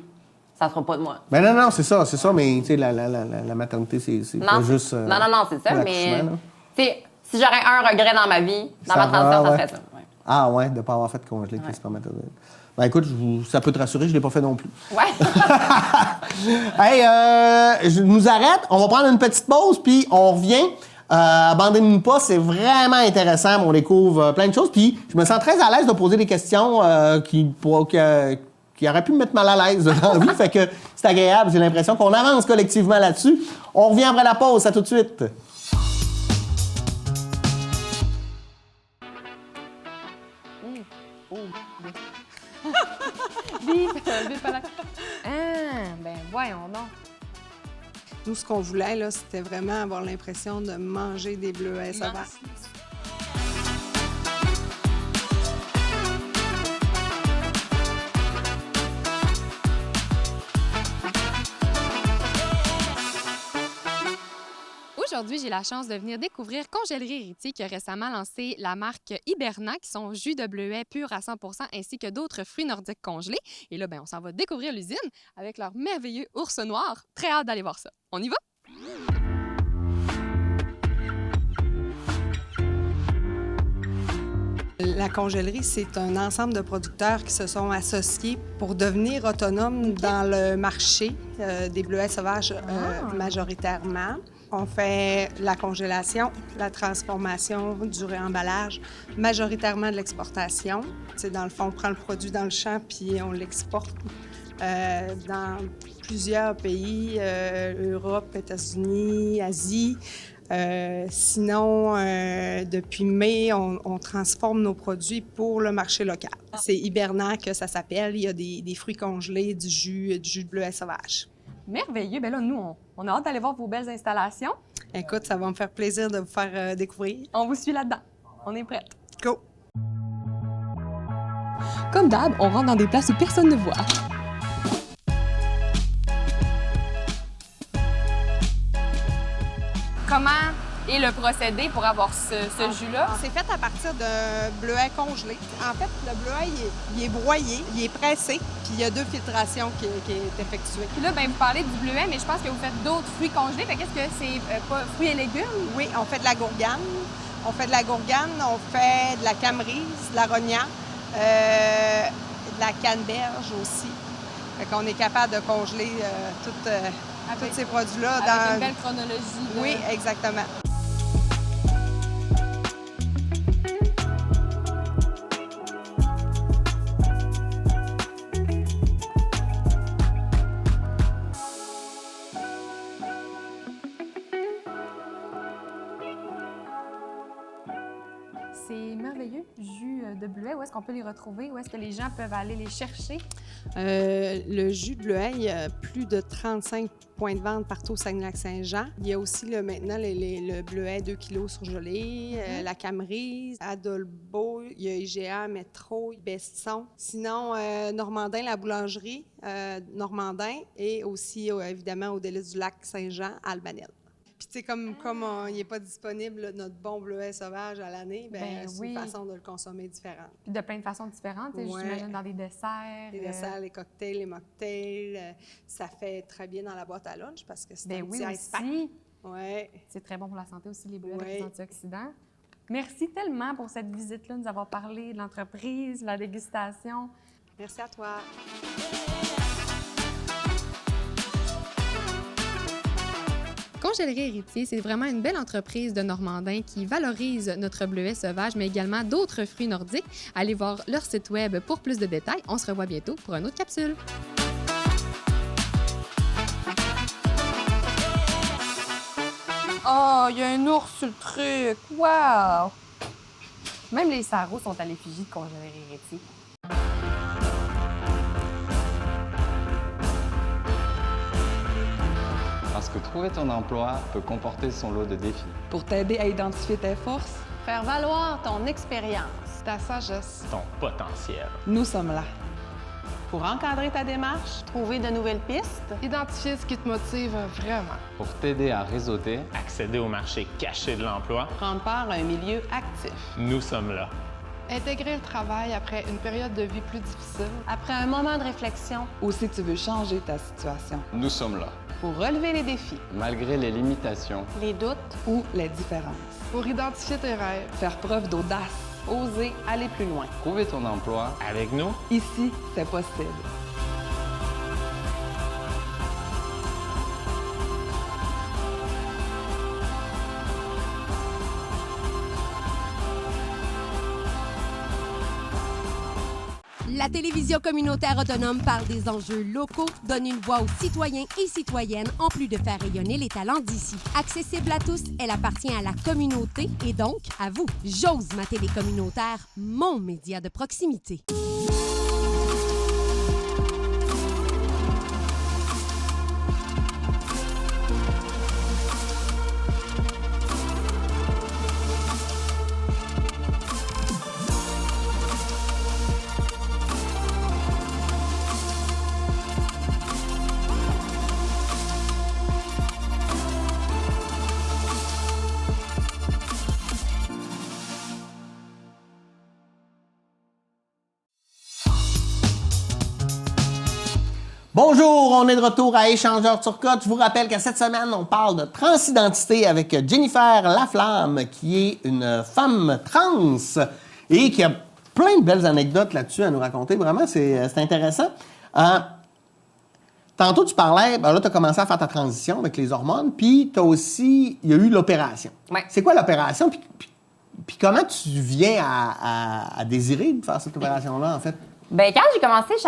ça sera pas de moi. Ben non, c'est ça, mais tu sais, la maternité, c'est pas juste... non, c'est ça, mais l'accouchement, là. tu sais, si j'aurais un regret dans ma vie, dans Ça ma transition, va, ça ouais. serait ça. Ouais. Ah ouais, de ne pas avoir fait congeler les spermatozoïdes. Ben écoute, ça peut te rassurer, je ne l'ai pas fait non plus. Ouais. Hey, je nous arrête, on va prendre une petite pause, puis on revient. Abandonnez-nous pas, c'est vraiment intéressant, on découvre plein de choses. Puis je me sens très à l'aise de poser des questions qui auraient pu me mettre mal à l'aise dans la vie. Fait que c'est agréable, j'ai l'impression qu'on avance collectivement là-dessus. On revient après la pause, à tout de suite. Ben voyons donc. Nous, ce qu'on voulait, là, c'était vraiment avoir l'impression de manger des bleuets sauvages. Aujourd'hui, j'ai la chance de venir découvrir Congèlerie Héritier qui a récemment lancé la marque Hiberna, qui sont jus de bleuets purs à 100 ainsi que d'autres fruits nordiques congelés. Et là, ben, on s'en va découvrir l'usine avec leur merveilleux ours noir. Très hâte d'aller voir ça. On y va? La congèlerie, c'est un ensemble de producteurs qui se sont associés pour devenir autonomes dans le marché des bleuets sauvages majoritairement. On fait la congélation, la transformation du réemballage, majoritairement de l'exportation. C'est dans le fond, on prend le produit dans le champ puis on l'exporte dans plusieurs pays, Europe, États-Unis, Asie. Sinon, depuis mai, on transforme nos produits pour le marché local. C'est Hibernac que ça s'appelle. Il y a des fruits congelés, du jus de bleuet sauvage. Merveilleux. Bien là, nous, on a hâte d'aller voir vos belles installations. Écoute, ça va me faire plaisir de vous faire découvrir. On vous suit là-dedans. On est prêtes. Go! Comme d'hab, on rentre dans des places où personne ne voit. Comment est le procédé pour avoir ce jus-là? C'est fait à partir d'un bleuet congelé. En fait, le bleuet, il est broyé, il est pressé, puis il y a 2 filtrations qui est effectuée. Puis là, bien, vous parlez du bleuet, mais je pense que vous faites d'autres fruits congelés. Fait qu'est-ce que c'est pas fruits et légumes? Oui, on fait de la gourgane. On fait de la gourgane, on fait de la camerise, de la rognan, de la canneberge aussi. Fait qu'on est capable de congeler tous ces produits-là. Avec une belle chronologie. Là. Oui, exactement. Ces merveilleux jus de bleuet, où est-ce qu'on peut les retrouver? Où est-ce que les gens peuvent aller les chercher? Le jus de bleuet, il y a plus de 35 points de vente partout au Saguenay-Lac-Saint-Jean. Il y a aussi maintenant le bleuet 2 kg surgelé, la camerise, Adolbo, il y a IGA, Métro, Besson. Sinon, Normandin, la boulangerie, Normandin, et aussi, évidemment, au Délices du Lac-Saint-Jean, Albanel. Puis, tu sais, comme il n'est pas disponible, là, notre bon bleuet sauvage à l'année, c'est une façon de le consommer différente. Puis de plein de façons différentes, j'imagine dans des desserts. Les desserts, les cocktails, les mocktails. Ça fait très bien dans la boîte à lunch parce que c'est un petit ice pack. Ouais. C'est très bon pour la santé aussi, les bleuets avec des antioxydants. Merci tellement pour cette visite-là, nous avoir parlé de l'entreprise, de la dégustation. Merci à toi. Congèlerie Héritier, c'est vraiment une belle entreprise de Normandin qui valorise notre bleuet sauvage, mais également d'autres fruits nordiques. Allez voir leur site web pour plus de détails. On se revoit bientôt pour une autre capsule. Oh, il y a un ours sur le truc! Wow! Même les sarraux sont à l'effigie de Congèlerie Héritier. Parce que trouver ton emploi peut comporter son lot de défis. Pour t'aider à identifier tes forces, faire valoir ton expérience, ta sagesse, ton potentiel. Nous sommes là. pour encadrer ta démarche, trouver de nouvelles pistes, identifier ce qui te motive vraiment, pour t'aider à réseauter, accéder au marché caché de l'emploi, prendre part à un milieu actif. Nous sommes là. intégrer le travail après une période de vie plus difficile, Après un moment de réflexion, ou si tu veux changer ta situation, nous sommes là. pour relever les défis, Malgré les limitations, les doutes, ou les différences. pour identifier tes rêves, Faire preuve d'audace. oser aller plus loin. trouver ton emploi, Avec nous, Ici, c'est possible. La télévision communautaire autonome parle des enjeux locaux, donne une voix aux citoyens et citoyennes, en plus de faire rayonner les talents d'ici. Accessible à tous, elle appartient à la communauté et donc à vous. J'ose ma télé communautaire, mon média de proximité. Bonjour, on est de retour à Échangeur Turcotte. Je vous rappelle que cette semaine, on parle de transidentité avec Jennifer Laflamme, qui est une femme trans et qui a plein de belles anecdotes là-dessus à nous raconter. Vraiment, c'est intéressant. Tantôt, tu parlais, ben là, tu as commencé à faire ta transition avec les hormones, puis tu as aussi, il y a eu l'opération. Ouais. C'est quoi l'opération? Puis comment tu viens à désirer de faire cette opération-là, en fait? Ben quand j'ai commencé, je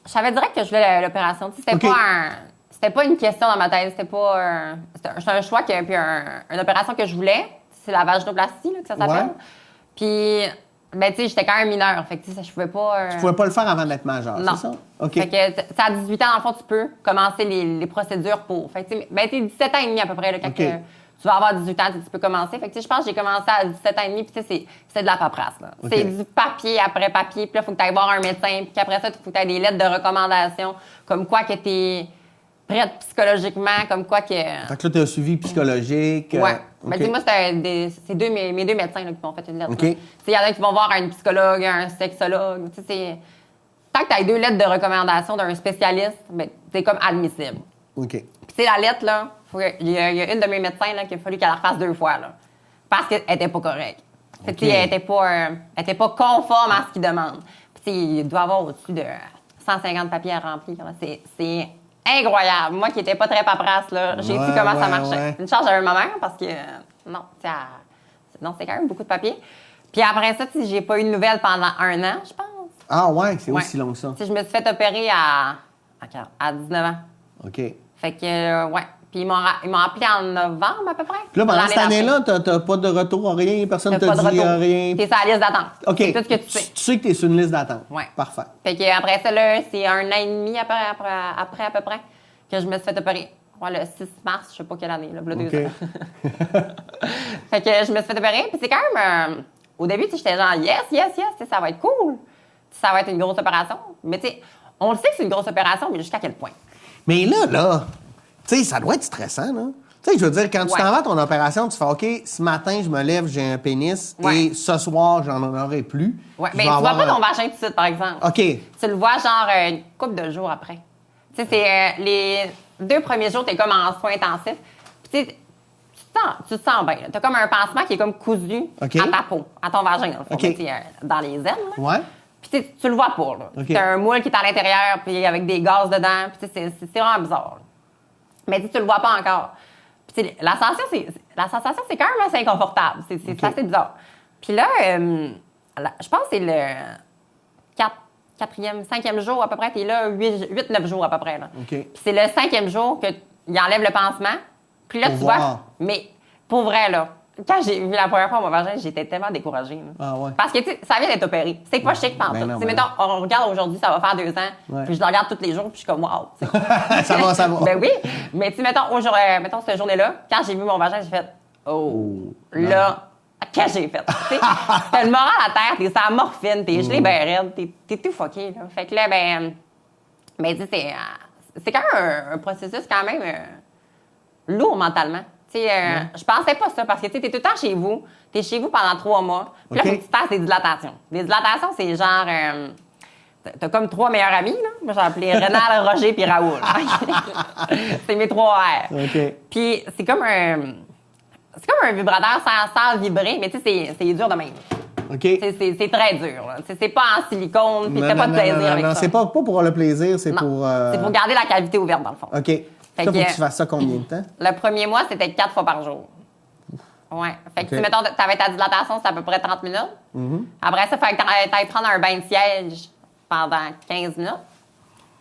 savais direct que je voulais l'opération. Tu sais, OK. C'était pas une question dans ma tête. C'était pas c'était un choix, puis une opération que je voulais. C'est la vaginoplastie, là, que ça s'appelle. Ouais. Puis, ben, tu sais, j'étais quand même mineure. Fait que, tu sais, je pouvais pas... Tu pouvais pas le faire avant d'être majeur, Non. c'est ça? OK. Fait que, à 18 ans, dans le fond, tu peux commencer les procédures pour. Fait que, tu sais, ben, t'es 17 ans et demi à peu près, là, quand OK. tu vas avoir 18 ans, tu peux commencer. Fait que, tu sais, je pense que j'ai commencé à 17 ans et demi, puis, tu sais, c'est de la paperasse, là. OK. C'est du papier après papier, puis là, il faut que tu ailles voir un médecin, puis qu'après ça, il faut que tu aies des lettres de recommandation, comme quoi que tu es prête psychologiquement, comme quoi que. Fait que là, tu as un suivi psychologique. Ouais. OK. Ben, tu sais, moi, c'est mes deux médecins là, qui m'ont fait une lettre. OK. là. Tu sais, il y en a qui vont voir un psychologue, un sexologue. Tu sais, tant que tu as 2 lettres de recommandation d'un spécialiste, ben, c'est comme admissible. OK. Puis, tu sais, la lettre, là, il y a une de mes médecins là, qu'il a fallu qu'elle la refasse 2 fois, là, parce qu'elle n'était pas correcte. Fait que, tu sais, elle n'était pas conforme à ce qu'il demande. Puis, tu sais, il doit avoir au-dessus de 150 papiers à remplir. là. C'est incroyable. Moi qui n'étais pas très paperasse, là, j'ai su comment ça marchait. Ouais. Une charge j'avais ma mère parce que, non, c'est quand même beaucoup de papiers. Puis après ça, tu sais, j'ai pas eu de nouvelles pendant 1 an, je pense. Ah ouais, c'est Ouais. aussi long que ça. Tu sais, je me suis fait opérer à 19 ans. OK. Fait que, ouais. Puis ils m'ont appelé en novembre à peu près. Puis là, pendant L'année cette année-là, d'après. t'as pas de retour, rien, personne ne T'as te pas de dit retour. rien. T'es sur la liste d'attente. OK. C'est tout ce que tu sais. Tu sais que t'es sur une liste d'attente. Ouais. Parfait. Fait que après ça, là, c'est 1 an et demi après à peu près que je me suis fait opérer. Ouais, le 6 mars, je sais pas quelle année, là, voilà 2 OK. ans. Fait que je me suis fait opérer. Puis c'est quand même... au début, tu sais, j'étais genre, yes, tu sais, ça va être cool. Ça va être une grosse opération. Mais tu sais, on le sait que c'est une grosse opération, mais jusqu'à quel point? Mais là, tu sais, ça doit être stressant, là. Tu sais, je veux dire, quand tu Ouais. t'en vas à ton opération, tu fais OK, ce matin, je me lève, j'ai un pénis, Ouais. et ce soir, j'en aurai plus. Ouais, Je mais vais tu vois avoir pas ton un- vagin tout de suite, par exemple. OK. Tu le vois genre une couple de jours après. Tu sais, c'est les 2 premiers jours, t'es comme en soins intensifs. Puis tu sais, tu te sens bien. T'as comme un pansement qui est comme cousu OK. à ta peau, à ton vagin, dans le fond, OK. tu sais, dans les ailes. là. Ouais. Puis tu sais, tu le vois pas, là. OK. T'as un moule qui est à l'intérieur, puis avec des gaz dedans. Puis tu sais, c'est vraiment bizarre. là. Mais tu sais, tu le vois pas encore. Puis tu sais, la sensation, c'est quand même assez inconfortable. C'est OK. assez bizarre. Puis là, je pense que c'est le 4e, 5e jour à peu près. T'es là 8-9 jours à peu près. Là. OK. Puis c'est le 5e jour qu'il enlève le pansement. Puis là, Pour tu voir. vois. Mais pour vrai, là, quand j'ai vu la première fois mon vagin, j'étais tellement découragée. là. Ah ouais. Parce que, tu sais, ça vient d'être opéré. C'est pas chic, pantoute. Ben non, Tu sais, ben mettons, on regarde aujourd'hui, ça va faire 2 ans. Ouais. Puis je le regarde tous les jours, puis je suis comme, wow. tu sais. Ça va, ça va. Ben oui. Mais, tu sais, mettons, cette journée-là, quand j'ai vu mon vagin, j'ai fait, oh, là, qu'est-ce que j'ai fait? Tu sais, t'as le moral à terre, t'es sans morphine, t'es gelé ben raide, t'es tout fucké, là. Fait que là, ben, tu sais, c'est quand même un processus quand même lourd mentalement. Tu sais, je pensais pas ça parce que tu sais, t'es tout le temps chez vous. T'es chez vous pendant 3 mois. Puis là, OK. faut que tu te fasses des dilatations. Des dilatations, c'est genre... t'as comme 3 meilleurs amis, là. Moi, j'ai appelé Rénal, Roger puis Raoul. C'est mes 3 R. OK. Puis c'est comme un vibrateur sans vibrer, mais tu sais, c'est dur de même. OK. C'est très dur. là. C'est pas en silicone, puis t'as pas de plaisir avec non, ça. c'est pas pour le plaisir, c'est Non. pour... C'est pour garder la cavité ouverte, dans le fond. OK. Ça, faut que- que tu fasses ça combien de temps? Le premier mois, c'était 4 fois par jour. Ouais. Fait que, OK. tu mettons, t'avais ta dilatation, c'était à peu près 30 minutes. Après ça, il fallait que t'ailles prendre un bain de siège pendant 15 minutes.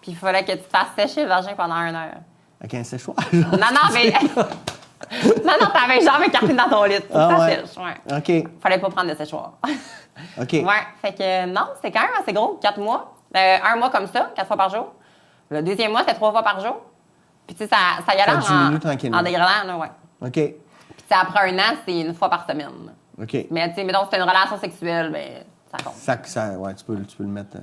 Puis il fallait que tu te fasses sécher le vagin pendant 1 heure. Avec un séchoir? Non, mais... non, t'avais les jambes écartées dans ton lit. Ah ça ouais. sèche, ouais. OK. Fallait pas prendre de séchoir. OK. Ouais. Fait que non, c'était quand même assez gros, 4 mois. 1 mois comme ça, 4 fois par jour. Le 2e mois, c'était 3 fois par jour. Puis, tu sais, ça y allait Ça diminue tranquillement. en dégradant, là, ouais. OK. Puis, tu sais, après 1 an, c'est 1 fois par semaine. OK. Mais, tu sais, mettons, si c'est une relation sexuelle, ben, ça compte. Ouais, tu peux le mettre...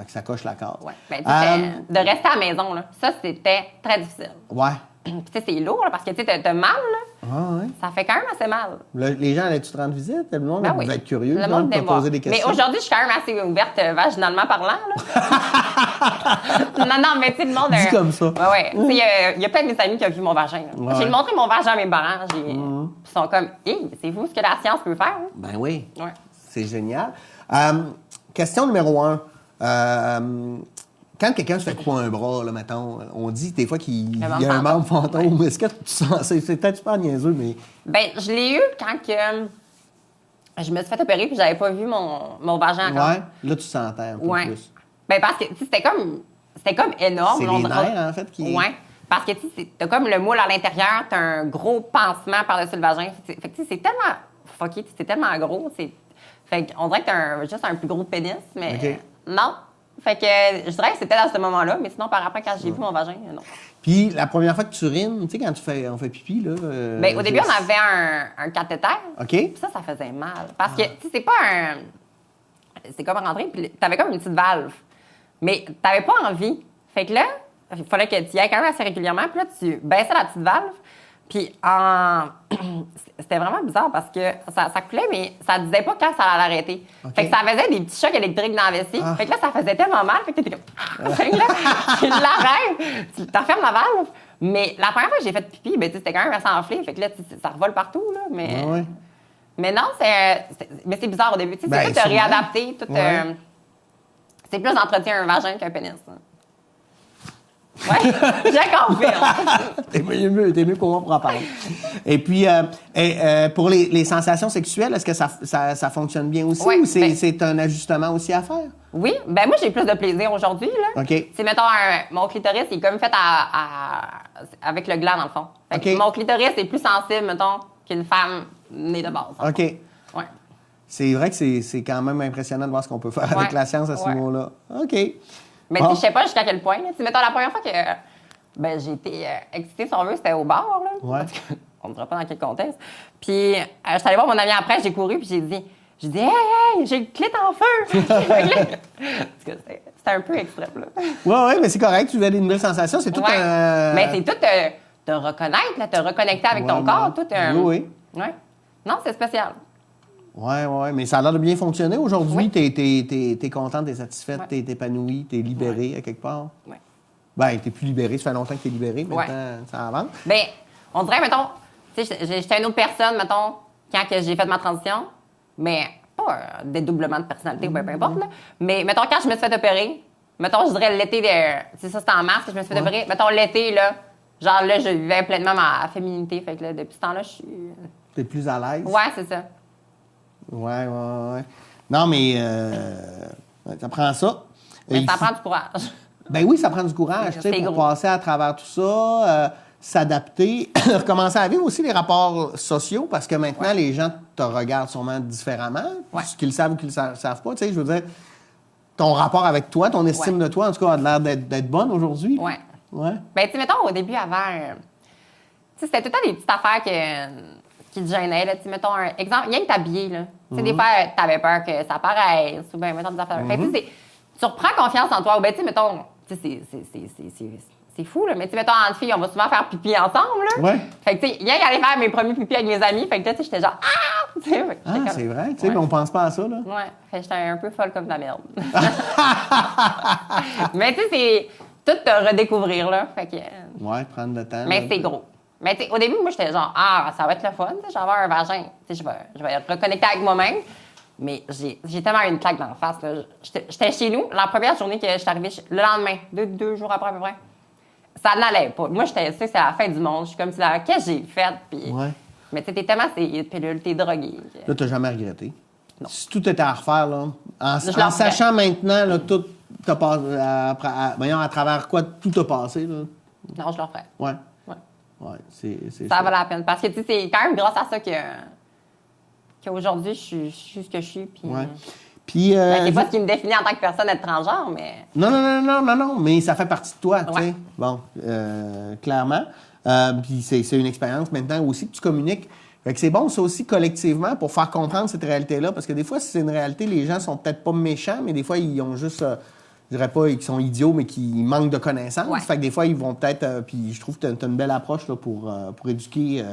Ça coche la case. Ouais. Ben, tu sais, de rester à la maison, là, ça, c'était très difficile. Ouais. Puis, tu sais, c'est lourd, là, parce que, tu sais, t'as mal, là. Ah, ouais. Ça fait quand même assez mal. Les gens allaient-tu te rendre visite? Le monde Ben oui. va être curieux. Le monde peut vient me voir. poser des questions. Mais aujourd'hui, je suis quand même assez ouverte vaginalement parlant. Là. non, mais tu sais, le monde... Dit comme ça. Ouais. Tu sais, il y a plein de mes amis qui ont vu mon vagin. Là. Ouais. J'ai montré mon vagin à mes parents. Ils sont comme, hey, c'est vous ce que la science peut faire. Hein? Ben oui. Ouais. C'est génial. Question numéro 1. Quand quelqu'un se fait couper un bras, là, mettons, on dit des fois qu'il y a un membre fantôme. Est-ce que tu sens... C'est peut-être super niaiseux, mais... Ben, je l'ai eu quand que je me suis fait opérer puis j'avais pas vu mon vagin encore. Ouais. Là, tu sentais un peu Ouais. plus. Ben, parce que tu sais, c'était comme énorme. C'est là, les on- nerfs, en fait, qui... Ouais. Parce que, tu sais, t'as comme le moule à l'intérieur, t'as un gros pansement par-dessus le vagin. Fait que, tu sais, c'est tellement fucké, c'est tellement gros. Fait qu'on dirait que t'as juste un plus gros pénis, mais non. Fait que je dirais que c'était à ce moment-là, mais sinon, par après, quand j'ai vu mon vagin, non. Puis la première fois que tu urines, tu sais, quand on fait pipi, là... Bien, au début, on avait un cathéter. OK. Puis ça faisait mal. Parce que, tu sais, c'est pas un... C'est comme rentrer, puis t'avais comme une petite valve. Mais t'avais pas envie. Fait que là, il fallait que tu y ailles quand même assez régulièrement. Puis là, tu baissais la petite valve. Puis c'était vraiment bizarre parce que ça coulait, mais ça disait pas quand ça allait arrêter. Okay. Fait que ça faisait des petits chocs électriques dans la vessie. Fait que là, ça faisait tellement mal. Fait que t'étais comme... Fait que là, tu l'arrêtes, tu t'enfermes la valve. Mais la première fois que j'ai fait pipi, ben, c'était quand même assez enflé. Fait que là, ça revole partout, là. Mais, mais non, mais c'est bizarre au début. Tu sais, c'est tout réadapté. Tout, c'est plus d'entretien un vagin qu'un pénis. Hein. Oui, j'ai confirme. T'es mieux pour moi pour en parler. Et puis, pour les sensations sexuelles, est-ce que ça fonctionne bien aussi ou c'est un ajustement aussi à faire? Oui. Ben moi, j'ai plus de plaisir aujourd'hui. Là. OK. C'est, mettons, mon clitoris, il est comme fait avec le gland, dans le fond. Fait que mon clitoris est plus sensible, mettons, qu'une femme née de base. OK. Ouais. C'est vrai que c'est quand même impressionnant de voir ce qu'on peut faire avec la science à ce niveau-là. OK. Mais tu sais, je sais pas jusqu'à quel point. Mettons, la première fois que j'ai été excitée, si on veut, c'était au bar. Là. Ouais. On ne dira pas dans quel contexte. Puis, je suis allée voir mon ami après, j'ai couru, puis j'ai dit, hey, j'ai le clit en feu! C'était un peu extrême, là. Oui, mais c'est correct, tu veux des nouvelles sensations, c'est tout Mais c'est tout te reconnaître, là, te reconnecter avec ton corps, tout Oui. Ouais. Non, c'est spécial. Oui, mais ça a l'air de bien fonctionner. Aujourd'hui, t'es contente, t'es satisfaite, t'es épanouie, t'es libérée à quelque part. Oui. Ben, t'es plus libérée, ça fait longtemps que t'es libérée, maintenant, ça avance. Bien, on dirait, mettons, tu sais, j'étais une autre personne, mettons, quand que j'ai fait ma transition, mais pas un dédoublement de personnalité ou peu importe, là. Mais, mettons, quand je me suis fait opérer, mettons, je dirais l'été, c'est ça, c'était en mars que je me suis fait opérer, mettons, l'été, là, genre là, je vivais pleinement ma féminité, fait que là, depuis ce temps-là, je suis... T'es plus à l'aise? Ouais, c'est ça. Ouais. Non, mais ça prend ça. Mais ça prend du courage. Ben oui, ça prend du courage, tu sais, pour passer à travers tout ça, s'adapter, recommencer à vivre aussi les rapports sociaux, parce que maintenant, les gens te regardent sûrement différemment, ce qu'ils savent ou qu'ils ne savent pas. Tu sais, je veux dire, ton rapport avec toi, ton estime de toi, en tout cas, a l'air d'être bonne aujourd'hui. Oui. Ben, tu sais, mettons, au début, avant, tu sais, c'était tout le temps des petites affaires qui te gênaient, là. Tu sais, mettons, un exemple, rien que t'habiller, là. Tu sais, des fois, t'avais peur que ça paraisse, ou bien, mettons, des affaires. Fait que, tu sais, tu reprends confiance en toi, ou bien, tu sais, mettons, tu sais, c'est fou, là, mais tu sais, mettons, entre filles, on va souvent faire pipi ensemble, là. Ouais. Fait que, tu sais, rien qu'aller faire mes premiers pipis avec mes amis, fait que, tu sais, j'étais genre, tu sais, c'est vrai, tu sais, mais on pense pas à ça, là. Ouais, fait que j'étais un peu folle comme de la merde. Mais, tu sais, c'est tout te redécouvrir, là, fait que... Ouais, prendre le temps. Mais c'est gros. Mais tu sais, au début, moi, j'étais genre, ça va être le fun, tu sais, je vais avoir un vagin, tu sais, je vais être reconnectée avec moi-même. Mais j'ai tellement eu une claque dans la face, là. J'étais chez nous, la première journée que je suis arrivée, le lendemain, deux jours après à peu près, ça n'allait pas. Moi, j'étais sûre que c'est la fin du monde. Je suis comme si, qu'est-ce que j'ai fait? Puis, mais tu sais, t'es tellement ces pilules, t'es drogué. Là, t'as jamais regretté? Non. Si tout était à refaire, là, en sachant maintenant, là, tout t'a passé, à travers quoi tout a passé, là? Non, je le referais. Ouais, c'est ça vaut la peine. Parce que, tu sais, c'est quand même grâce à ça qu'aujourd'hui, je suis ce que je suis. Puis, puis c'est pas ce qui me définit en tant que personne être transgenre, mais... Non, mais ça fait partie de toi, tu sais. Bon, clairement. Puis c'est une expérience maintenant aussi que tu communiques. Fait que c'est bon, ça aussi, collectivement, pour faire comprendre cette réalité-là. Parce que des fois, c'est une réalité, les gens sont peut-être pas méchants, mais des fois, ils ont juste... je dirais pas qu'ils sont idiots, mais qu'ils manquent de connaissances. Fait que des fois, ils vont peut-être... puis je trouve que tu as une belle approche là, pour éduquer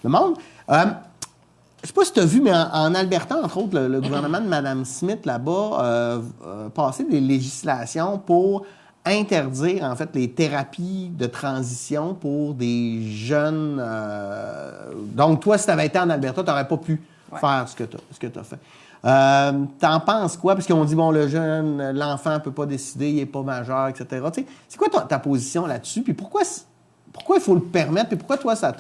le monde. Je sais pas si tu as vu, mais en Alberta, entre autres, le gouvernement de Mme Smith, là-bas, a passé des législations pour interdire, en fait, les thérapies de transition pour des jeunes... Donc, toi, si tu avais été en Alberta, tu n'aurais pas pu faire ce que tu as fait. T'en penses quoi? Parce qu'on dit, bon, le jeune, l'enfant ne peut pas décider, il n'est pas majeur, etc. Tu sais, c'est quoi ta position là-dessus? Puis pourquoi il faut le permettre? Puis pourquoi, toi, ça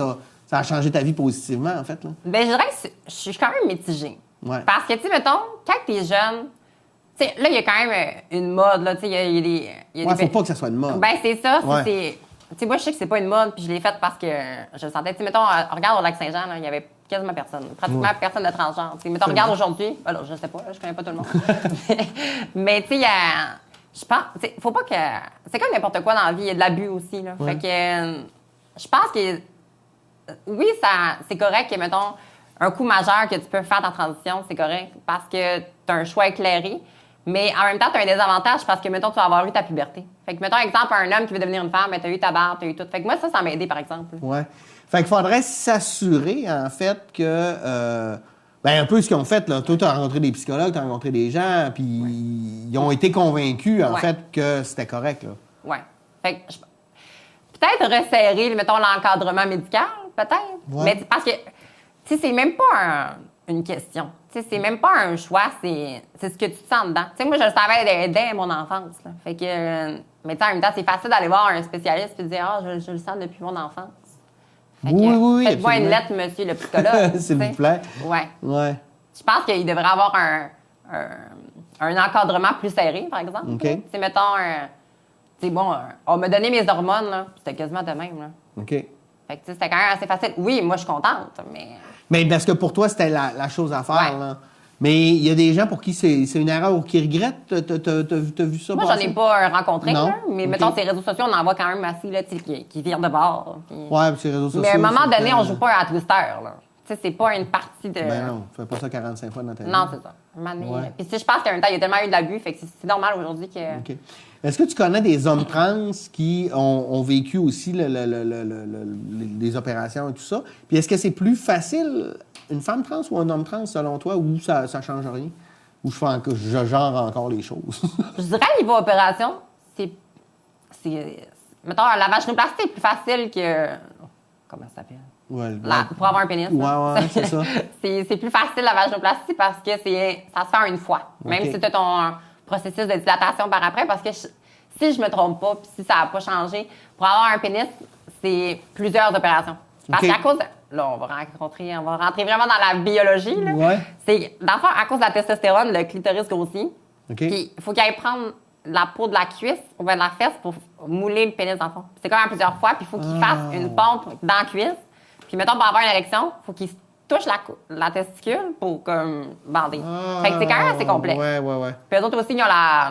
a changé ta vie positivement, en fait? Là? Bien, je dirais que je suis quand même mitigée. Ouais. Parce que, tu sais, mettons, quand t'es jeune, tu sais, là, il y a quand même une mode, là, tu sais, il y a des... Faut pas que ça soit une mode. Ben, c'est ça. Ouais. sais, moi, je sais que c'est pas une mode, puis je l'ai faite parce que je le sentais. Tu sais, mettons, regarde au Lac-Saint-Jean, là, il y avait quasiment personne. Pratiquement personne de transgenre. Tu sais, mettons, regarde aujourd'hui. Alors, je sais pas, là, je connais pas tout le monde. Mais, tu sais, il y a. Je pense. Tu sais, faut pas que. C'est comme n'importe quoi dans la vie, il y a de l'abus aussi, là. Fait que. Je pense que. Oui, c'est correct que, mettons, un coup majeur que tu peux faire ta transition, c'est correct parce que tu as un choix éclairé. Mais en même temps, tu as un désavantage parce que, mettons, tu vas avoir eu ta puberté. Fait que, mettons, exemple, un homme qui veut devenir une femme, tu as eu ta barbe, tu as eu tout. Fait que moi, ça m'a aidé, par exemple. Ouais. Fait qu'il faudrait s'assurer, en fait, que. Un peu ce qu'ils ont fait, là. Toi, tu as rencontré des psychologues, tu as rencontré des gens, puis ils ont été convaincus, en fait, que c'était correct, là. Oui. Fait que, peut-être resserrer, mettons, l'encadrement médical, peut-être. Ouais. Mais parce que, tu sais, c'est même pas une question. Tu sais, c'est même pas un choix, c'est ce que tu te sens dedans. Tu sais, moi, je le savais dès mon enfance, là. Fait que, mais tu sais, en même temps, c'est facile d'aller voir un spécialiste et de dire, je le sens depuis mon enfance. Fait que, oui, faites-moi une absolument. lettre, monsieur le psychologue. S'il vous plaît. Ouais. Ouais. Je pense qu'il devrait avoir un encadrement plus serré, par exemple. OK. Tu sais, mettons, tu sais, bon, on m'a donné mes hormones, là, c'était quasiment de même, là. OK. Fait que, tu sais, c'était quand même assez facile. Oui, moi, je suis contente, mais... Mais parce que pour toi, c'était la chose à faire, Ouais. là. Mais il y a des gens pour qui c'est une erreur ou qui regrettent. T'as vu ça Moi, j'en passer? ai pas rencontré, Non? là, mais OK. mettons, ces réseaux sociaux, on en voit quand même assez, là, tu sais, qui virent de bord. Puis... Ouais, puis ces réseaux sociaux. Mais à un moment c'est donné, que- on joue pas à Twister, là. Tu sais, c'est pas une partie de... Ben non, fais pas ça 45 fois dans ta vie. Non, c'est ça. À un moment donné, Ouais. Puis, tu sais, je pense qu'à un temps, il y a tellement eu d'abus, fait que c'est normal aujourd'hui que... OK. Est-ce que tu connais des hommes trans qui ont vécu aussi les opérations et tout ça? Puis est-ce que c'est plus facile, une femme trans ou un homme trans, selon toi, ou ça change rien? Ou je genre encore les choses? Je dirais, niveau opération, c'est... Mettons, la vaginoplastie est plus facile que... Comment ça s'appelle? Ouais, Pour avoir un pénis. là. Ouais, c'est ça. C'est plus facile, la vaginoplastie, parce que ça se fait en une fois. Même OK. si tu as ton processus de dilatation par après, parce que si je me trompe pas, puis si ça n'a pas changé, pour avoir un pénis, c'est plusieurs opérations. Parce OK. qu'à cause... Là, on va rentrer vraiment dans la biologie. Là. Ouais. C'est, dans le fond, à cause de la testostérone, le clitoris grossit. OK. Puis il faut qu'il aille prendre la peau de la cuisse ou bien de la fesse pour mouler le pénis dans le fond. C'est quand même plusieurs fois, puis il faut qu'il fasse une pompe dans la cuisse. Puis mettons, pour avoir une érection, il faut qu'il touche la testicule pour comme bander. Fait que c'est quand même assez complexe. Ouais. Puis eux autres aussi, ils ont la...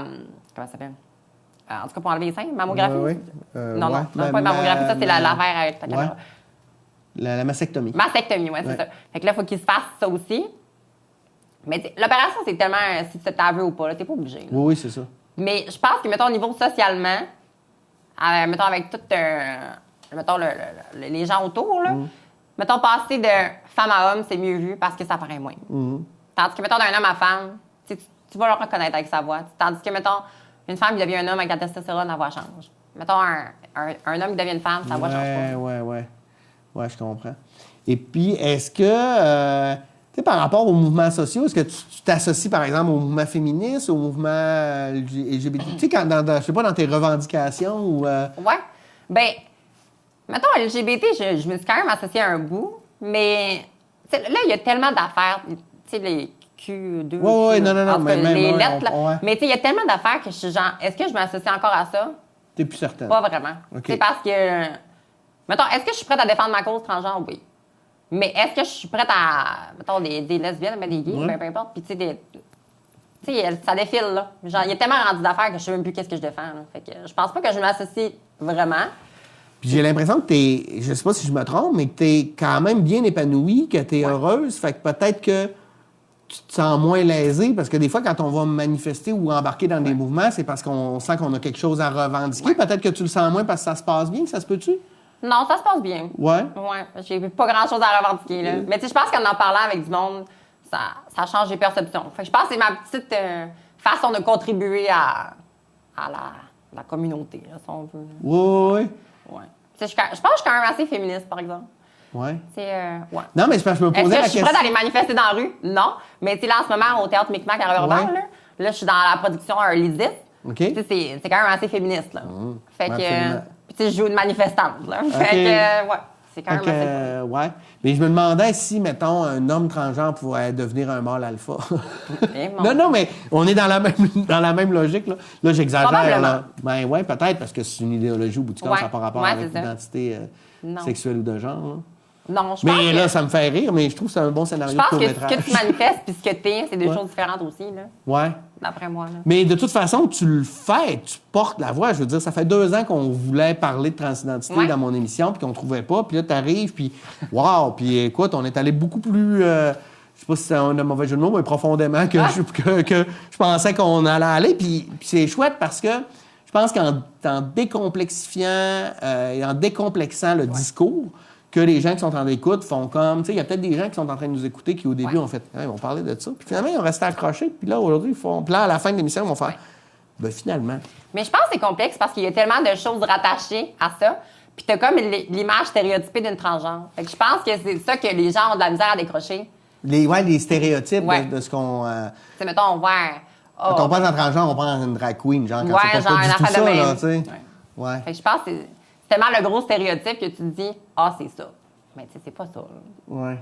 Comment ça s'appelle? En tout cas, pour enlever les seins, mammographie. Ouais. Non, pas une mammographie, ça, c'est la verre avec ta caméra. La mastectomie. Mastectomie, oui, c'est ça. Fait que là, il faut qu'il se fasse ça aussi. Mais l'opération, c'est tellement si tu t'en veux ou pas, t'es pas obligé. Là. Oui, c'est ça. Mais je pense que, mettons, au niveau socialement, mettons, avec tout, mettons, les gens autour, là, mettons, passer de femme à homme, c'est mieux vu parce que ça paraît moins. Tandis que, mettons, d'un homme à femme, tu vas le reconnaître avec sa voix. Tandis que, mettons, une femme qui devient un homme avec la testostérone, la voix change. Mettons, un homme qui devient une femme, sa voix change pas. Ouais, je comprends. Et puis, est-ce que, tu sais, par rapport aux mouvements sociaux, est-ce que tu t'associes, par exemple, au mouvement féministe, au mouvement LGBT? Tu sais, je sais pas, dans tes revendications ou... Ouais. Ben, mettons, LGBT, je me suis quand même associée à un bout, mais là, il y a tellement d'affaires. Tu sais, les Q2. Ouais, non, en tout cas, mais les même, lettres, là. ouais. Mais tu sais, il y a tellement d'affaires que je suis genre, est-ce que je m'associe encore à ça? T'es plus certaine. Pas vraiment. OK. C'est parce que, mettons, est-ce que je suis prête à défendre ma cause transgenre? Oui. Mais est-ce que je suis prête à, mettons, des lesbiennes, mais des gays, Ouais. ben, peu importe. Puis, tu sais, ça défile, là. Genre, il y a tellement rendu d'affaires que je sais même plus qu'est-ce que je défends, là. Fait que je pense pas que je m'associe vraiment. Puis j'ai l'impression que t'es, je sais pas si je me trompe, mais que t'es quand même bien épanouie, que t'es heureuse. Fait que peut-être que tu te sens moins lésée, parce que des fois, quand on va manifester ou embarquer dans des mouvements, c'est parce qu'on sent qu'on a quelque chose à revendiquer. Peut-être que tu le sens moins parce que ça se passe bien, ça se peut-tu? Non, ça se passe bien. Ouais. Ouais, j'ai pas grand-chose à revendiquer, là. Mais tu sais, je pense qu'en parlant avec du monde, ça change les perceptions. Fait que je pense que c'est ma petite façon de contribuer à la communauté, là, si on veut. Ouais. Ouais. Tu sais, je pense que je suis quand même assez féministe, par exemple. Ouais. C'est, ouais. Non, mais c'est parce que je me Est-ce posais que la je suis question. prête à aller manifester dans la rue? Non. Mais tu sais, là, en ce moment, au Théâtre Micmac à Robert, Ouais. là, je suis dans la production Lydis. OK. Tu sais, c'est quand même assez féministe, là. Fait que, absolument. puis tu sais, je joue une manifestante, là. OK. Fait que, ouais. C'est quand même assez ouais. Mais je me demandais si, mettons, un homme transgenre pourrait devenir un mâle alpha. Non, mais on est dans la même logique, là. Là, j'exagère, Probablement. là. Ben ouais, peut-être, parce que c'est une idéologie au bout du compte, ça n'a pas rapport avec l'identité sexuelle ou de genre, là. Non, je pense Mais là, que... ça me fait rire, mais je trouve que c'est un bon scénario Je de pense que ce court-métrage. que tu manifestes puis ce que t'es, c'est deux choses différentes aussi, là. Ouais. D'après moi, là. Mais de toute façon, tu le fais, tu portes la voix. Je veux dire, ça fait 2 ans qu'on voulait parler de transidentité dans mon émission, puis qu'on trouvait pas. Puis là, t'arrives, puis wow! Puis écoute, on est allé beaucoup plus... je sais pas si c'est un mauvais jeu de mots, mais profondément que je pensais qu'on allait aller. Puis c'est chouette parce que je pense qu'en décomplexifiant et en décomplexant le discours, que les gens qui sont en écoute font comme... Tu sais, il y a peut-être des gens qui sont en train de nous écouter qui, au début, ont fait « Ils vont parler de ça. » Puis finalement, ils ont resté accrochés. Puis là, aujourd'hui, ils font... Puis là, à la fin de l'émission, ils vont faire « Ben finalement... » Mais je pense que c'est complexe parce qu'il y a tellement de choses rattachées à ça. Puis t'as comme l'image stéréotypée d'une transgenre. Fait que je pense que c'est ça que les gens ont de la misère à décrocher. Les stéréotypes de ce qu'on... C'est, mettons, on voit... Quand on pense en transgenre, on pense une drag queen, genre, quand c'est genre pas du un tout affaire ça, de même. là, tu sais. Ouais. Fait que je pense que c'est tellement le gros stéréotype que tu te dis « Ah, c'est ça. » Mais tu sais, c'est pas ça. Ouais.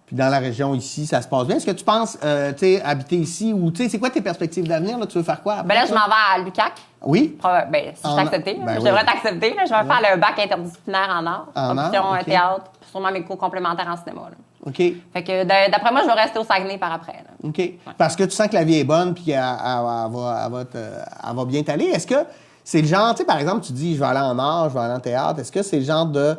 Puis dans la région ici, ça se passe bien. Est-ce que tu penses, tu sais, habiter ici ou, tu sais, c'est quoi tes perspectives d'avenir, là? Tu veux faire quoi après? Ben là, je m'en vais à l'UQAC. Oui? Ben, si je suis acceptée, ben je oui. devrais t'accepter. Je vais faire le bac interdisciplinaire en art. En art, option ok. théâtre, puis sûrement mes cours complémentaires en cinéma. Là. OK. Fait que d'après moi, je vais rester au Saguenay par après. Là. OK. Parce que tu sens que la vie est bonne puis elle va bien t'aller. Est-ce que c'est le genre, tu sais, par exemple, tu dis, je vais aller en art, je vais aller en théâtre. Est-ce que c'est le genre de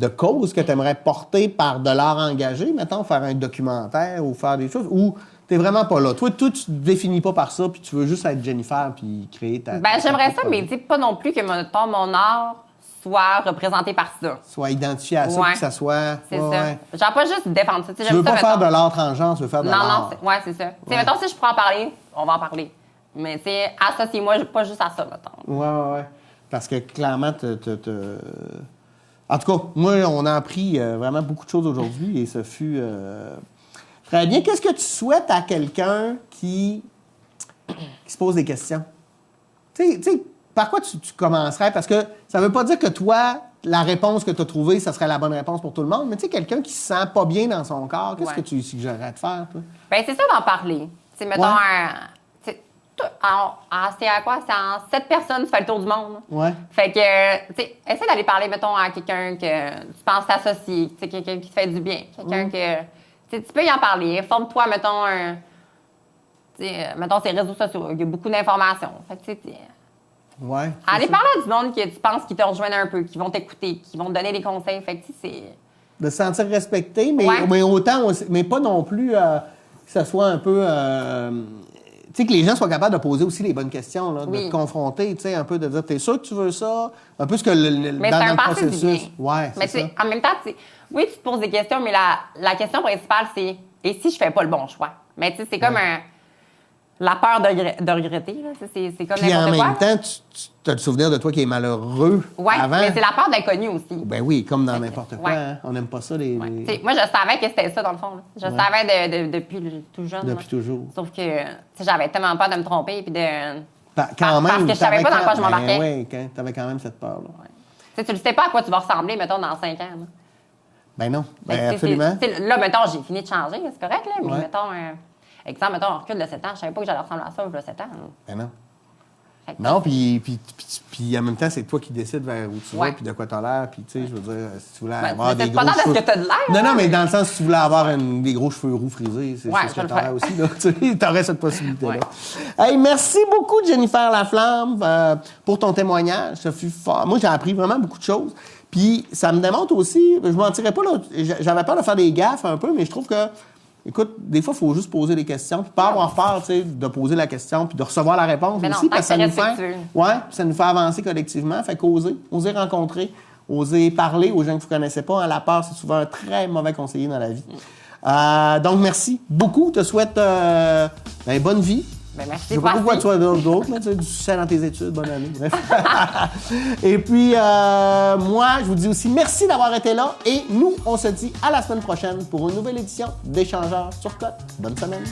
cause que tu aimerais porter par de l'art engagé, mettons, faire un documentaire ou faire des choses, ou t'es vraiment pas là? Toi, tu te définis pas par ça, puis tu veux juste être Jennifer puis créer ta... Ben, j'aimerais ça, mais tu sais, pas non plus que mon art soit représenté par ça. Soit identifié à ça, puis que ça soit... C'est ça. Genre pas juste défendre ça. Tu veux pas faire de l'art transgenre, tu veux faire de l'art. Non, c'est ça. Tu sais, mettons, si je pourrais en parler, on va en parler. Mais tu sais, associe-moi pas juste à ça, mettons. Ouais. Parce que clairement, en tout cas, moi, on a appris vraiment beaucoup de choses aujourd'hui et ce fut très bien. Qu'est-ce que tu souhaites à quelqu'un qui se pose des questions? Tu sais, par quoi tu commencerais? Parce que ça veut pas dire que toi, la réponse que tu as trouvée, ça serait la bonne réponse pour tout le monde, mais tu sais, quelqu'un qui se sent pas bien dans son corps, qu'est-ce que tu suggérerais de faire, toi? Bien, c'est ça d'en parler. Tu sais, mettons, c'est à quoi? C'est en 7 personnes, tu fais le tour du monde. Ouais. Fait que, tu sais, essaie d'aller parler, mettons, à quelqu'un que tu penses t'associer, tu sais, quelqu'un qui te fait du bien, quelqu'un que... Tu peux y en parler. Informe-toi, mettons, mettons, ces réseaux sociaux. Il y a beaucoup d'informations. Fait que, tu sais, ouais. allez parler à du monde que tu penses qui te rejoignent un peu, qui vont t'écouter, qui vont te donner des conseils. Fait que, tu sais, c'est... De se sentir respecté, mais autant, mais pas non plus que ça soit un peu... tu sais, que les gens soient capables de poser aussi les bonnes questions, là, de te confronter, tu sais, un peu, de dire, t'es sûr que tu veux ça? Un peu ce que mais dans c'est un le processus. Ouais, mais c'est en même temps, oui, tu te poses des questions, mais la question principale, c'est « Et si je fais pas le bon choix? » Mais tu sais, c'est comme la peur de regretter, là. C'est comme puis en n'importe quoi. même temps, tu as le souvenir de toi qui est malheureux avant. Mais c'est la peur d'inconnu aussi. Ben oui, comme dans n'importe quoi. Hein? On n'aime pas ça, les... Moi, je savais que c'était ça, dans le fond. Là. Je savais depuis tout jeune. Depuis toujours. Sauf que j'avais tellement peur de me tromper puis de... Quand même, parce que je savais pas dans quoi je m'embarquais. Oui, tu avais quand même cette peur-là. Ouais. Tu ne sais pas à quoi tu vas ressembler, mettons, dans 5 ans. Là. Ben non, absolument. Là, mettons, j'ai fini de changer, c'est correct, là, mais mettons, exemple, mettons, on recule de 7 ans, je savais pas que j'allais ressembler à ça il y a 7 ans. Là. Ben non. Non, puis en même temps, c'est toi qui décides vers où tu vas, puis de quoi tu as l'air, puis tu sais, je veux dire, si tu voulais avoir des gros cheveux... C'est pas de ce que tu as de l'air. Non, mais dans le sens, si tu voulais avoir des gros cheveux roux frisés, c'est ce que tu as l'air aussi, là. Tu aurais cette possibilité-là. Hey, merci beaucoup, Jennifer Laflamme, pour ton témoignage. Ça fut fort. Moi, j'ai appris vraiment beaucoup de choses. Puis ça me démontre aussi, je mentirais pas, là, j'avais peur de faire des gaffes un peu, mais je trouve que, écoute, des fois, il faut juste poser des questions, puis pas avoir peur, tu sais, de poser la question, puis de recevoir la réponse aussi, parce que ça nous fait avancer collectivement, fait qu'oser rencontrer, oser parler aux gens que vous ne connaissez pas. Hein, la peur, c'est souvent un très mauvais conseiller dans la vie. Donc, merci beaucoup. Je te souhaite bonne vie. Ben, merci. Je ne sais pas pourquoi tu as d'autres, mais tu as du succès dans tes études. Bonne année. Bref. Et puis, moi, je vous dis aussi merci d'avoir été là. Et nous, on se dit à la semaine prochaine pour une nouvelle édition d'Échangeurs sur Côte. Bonne semaine.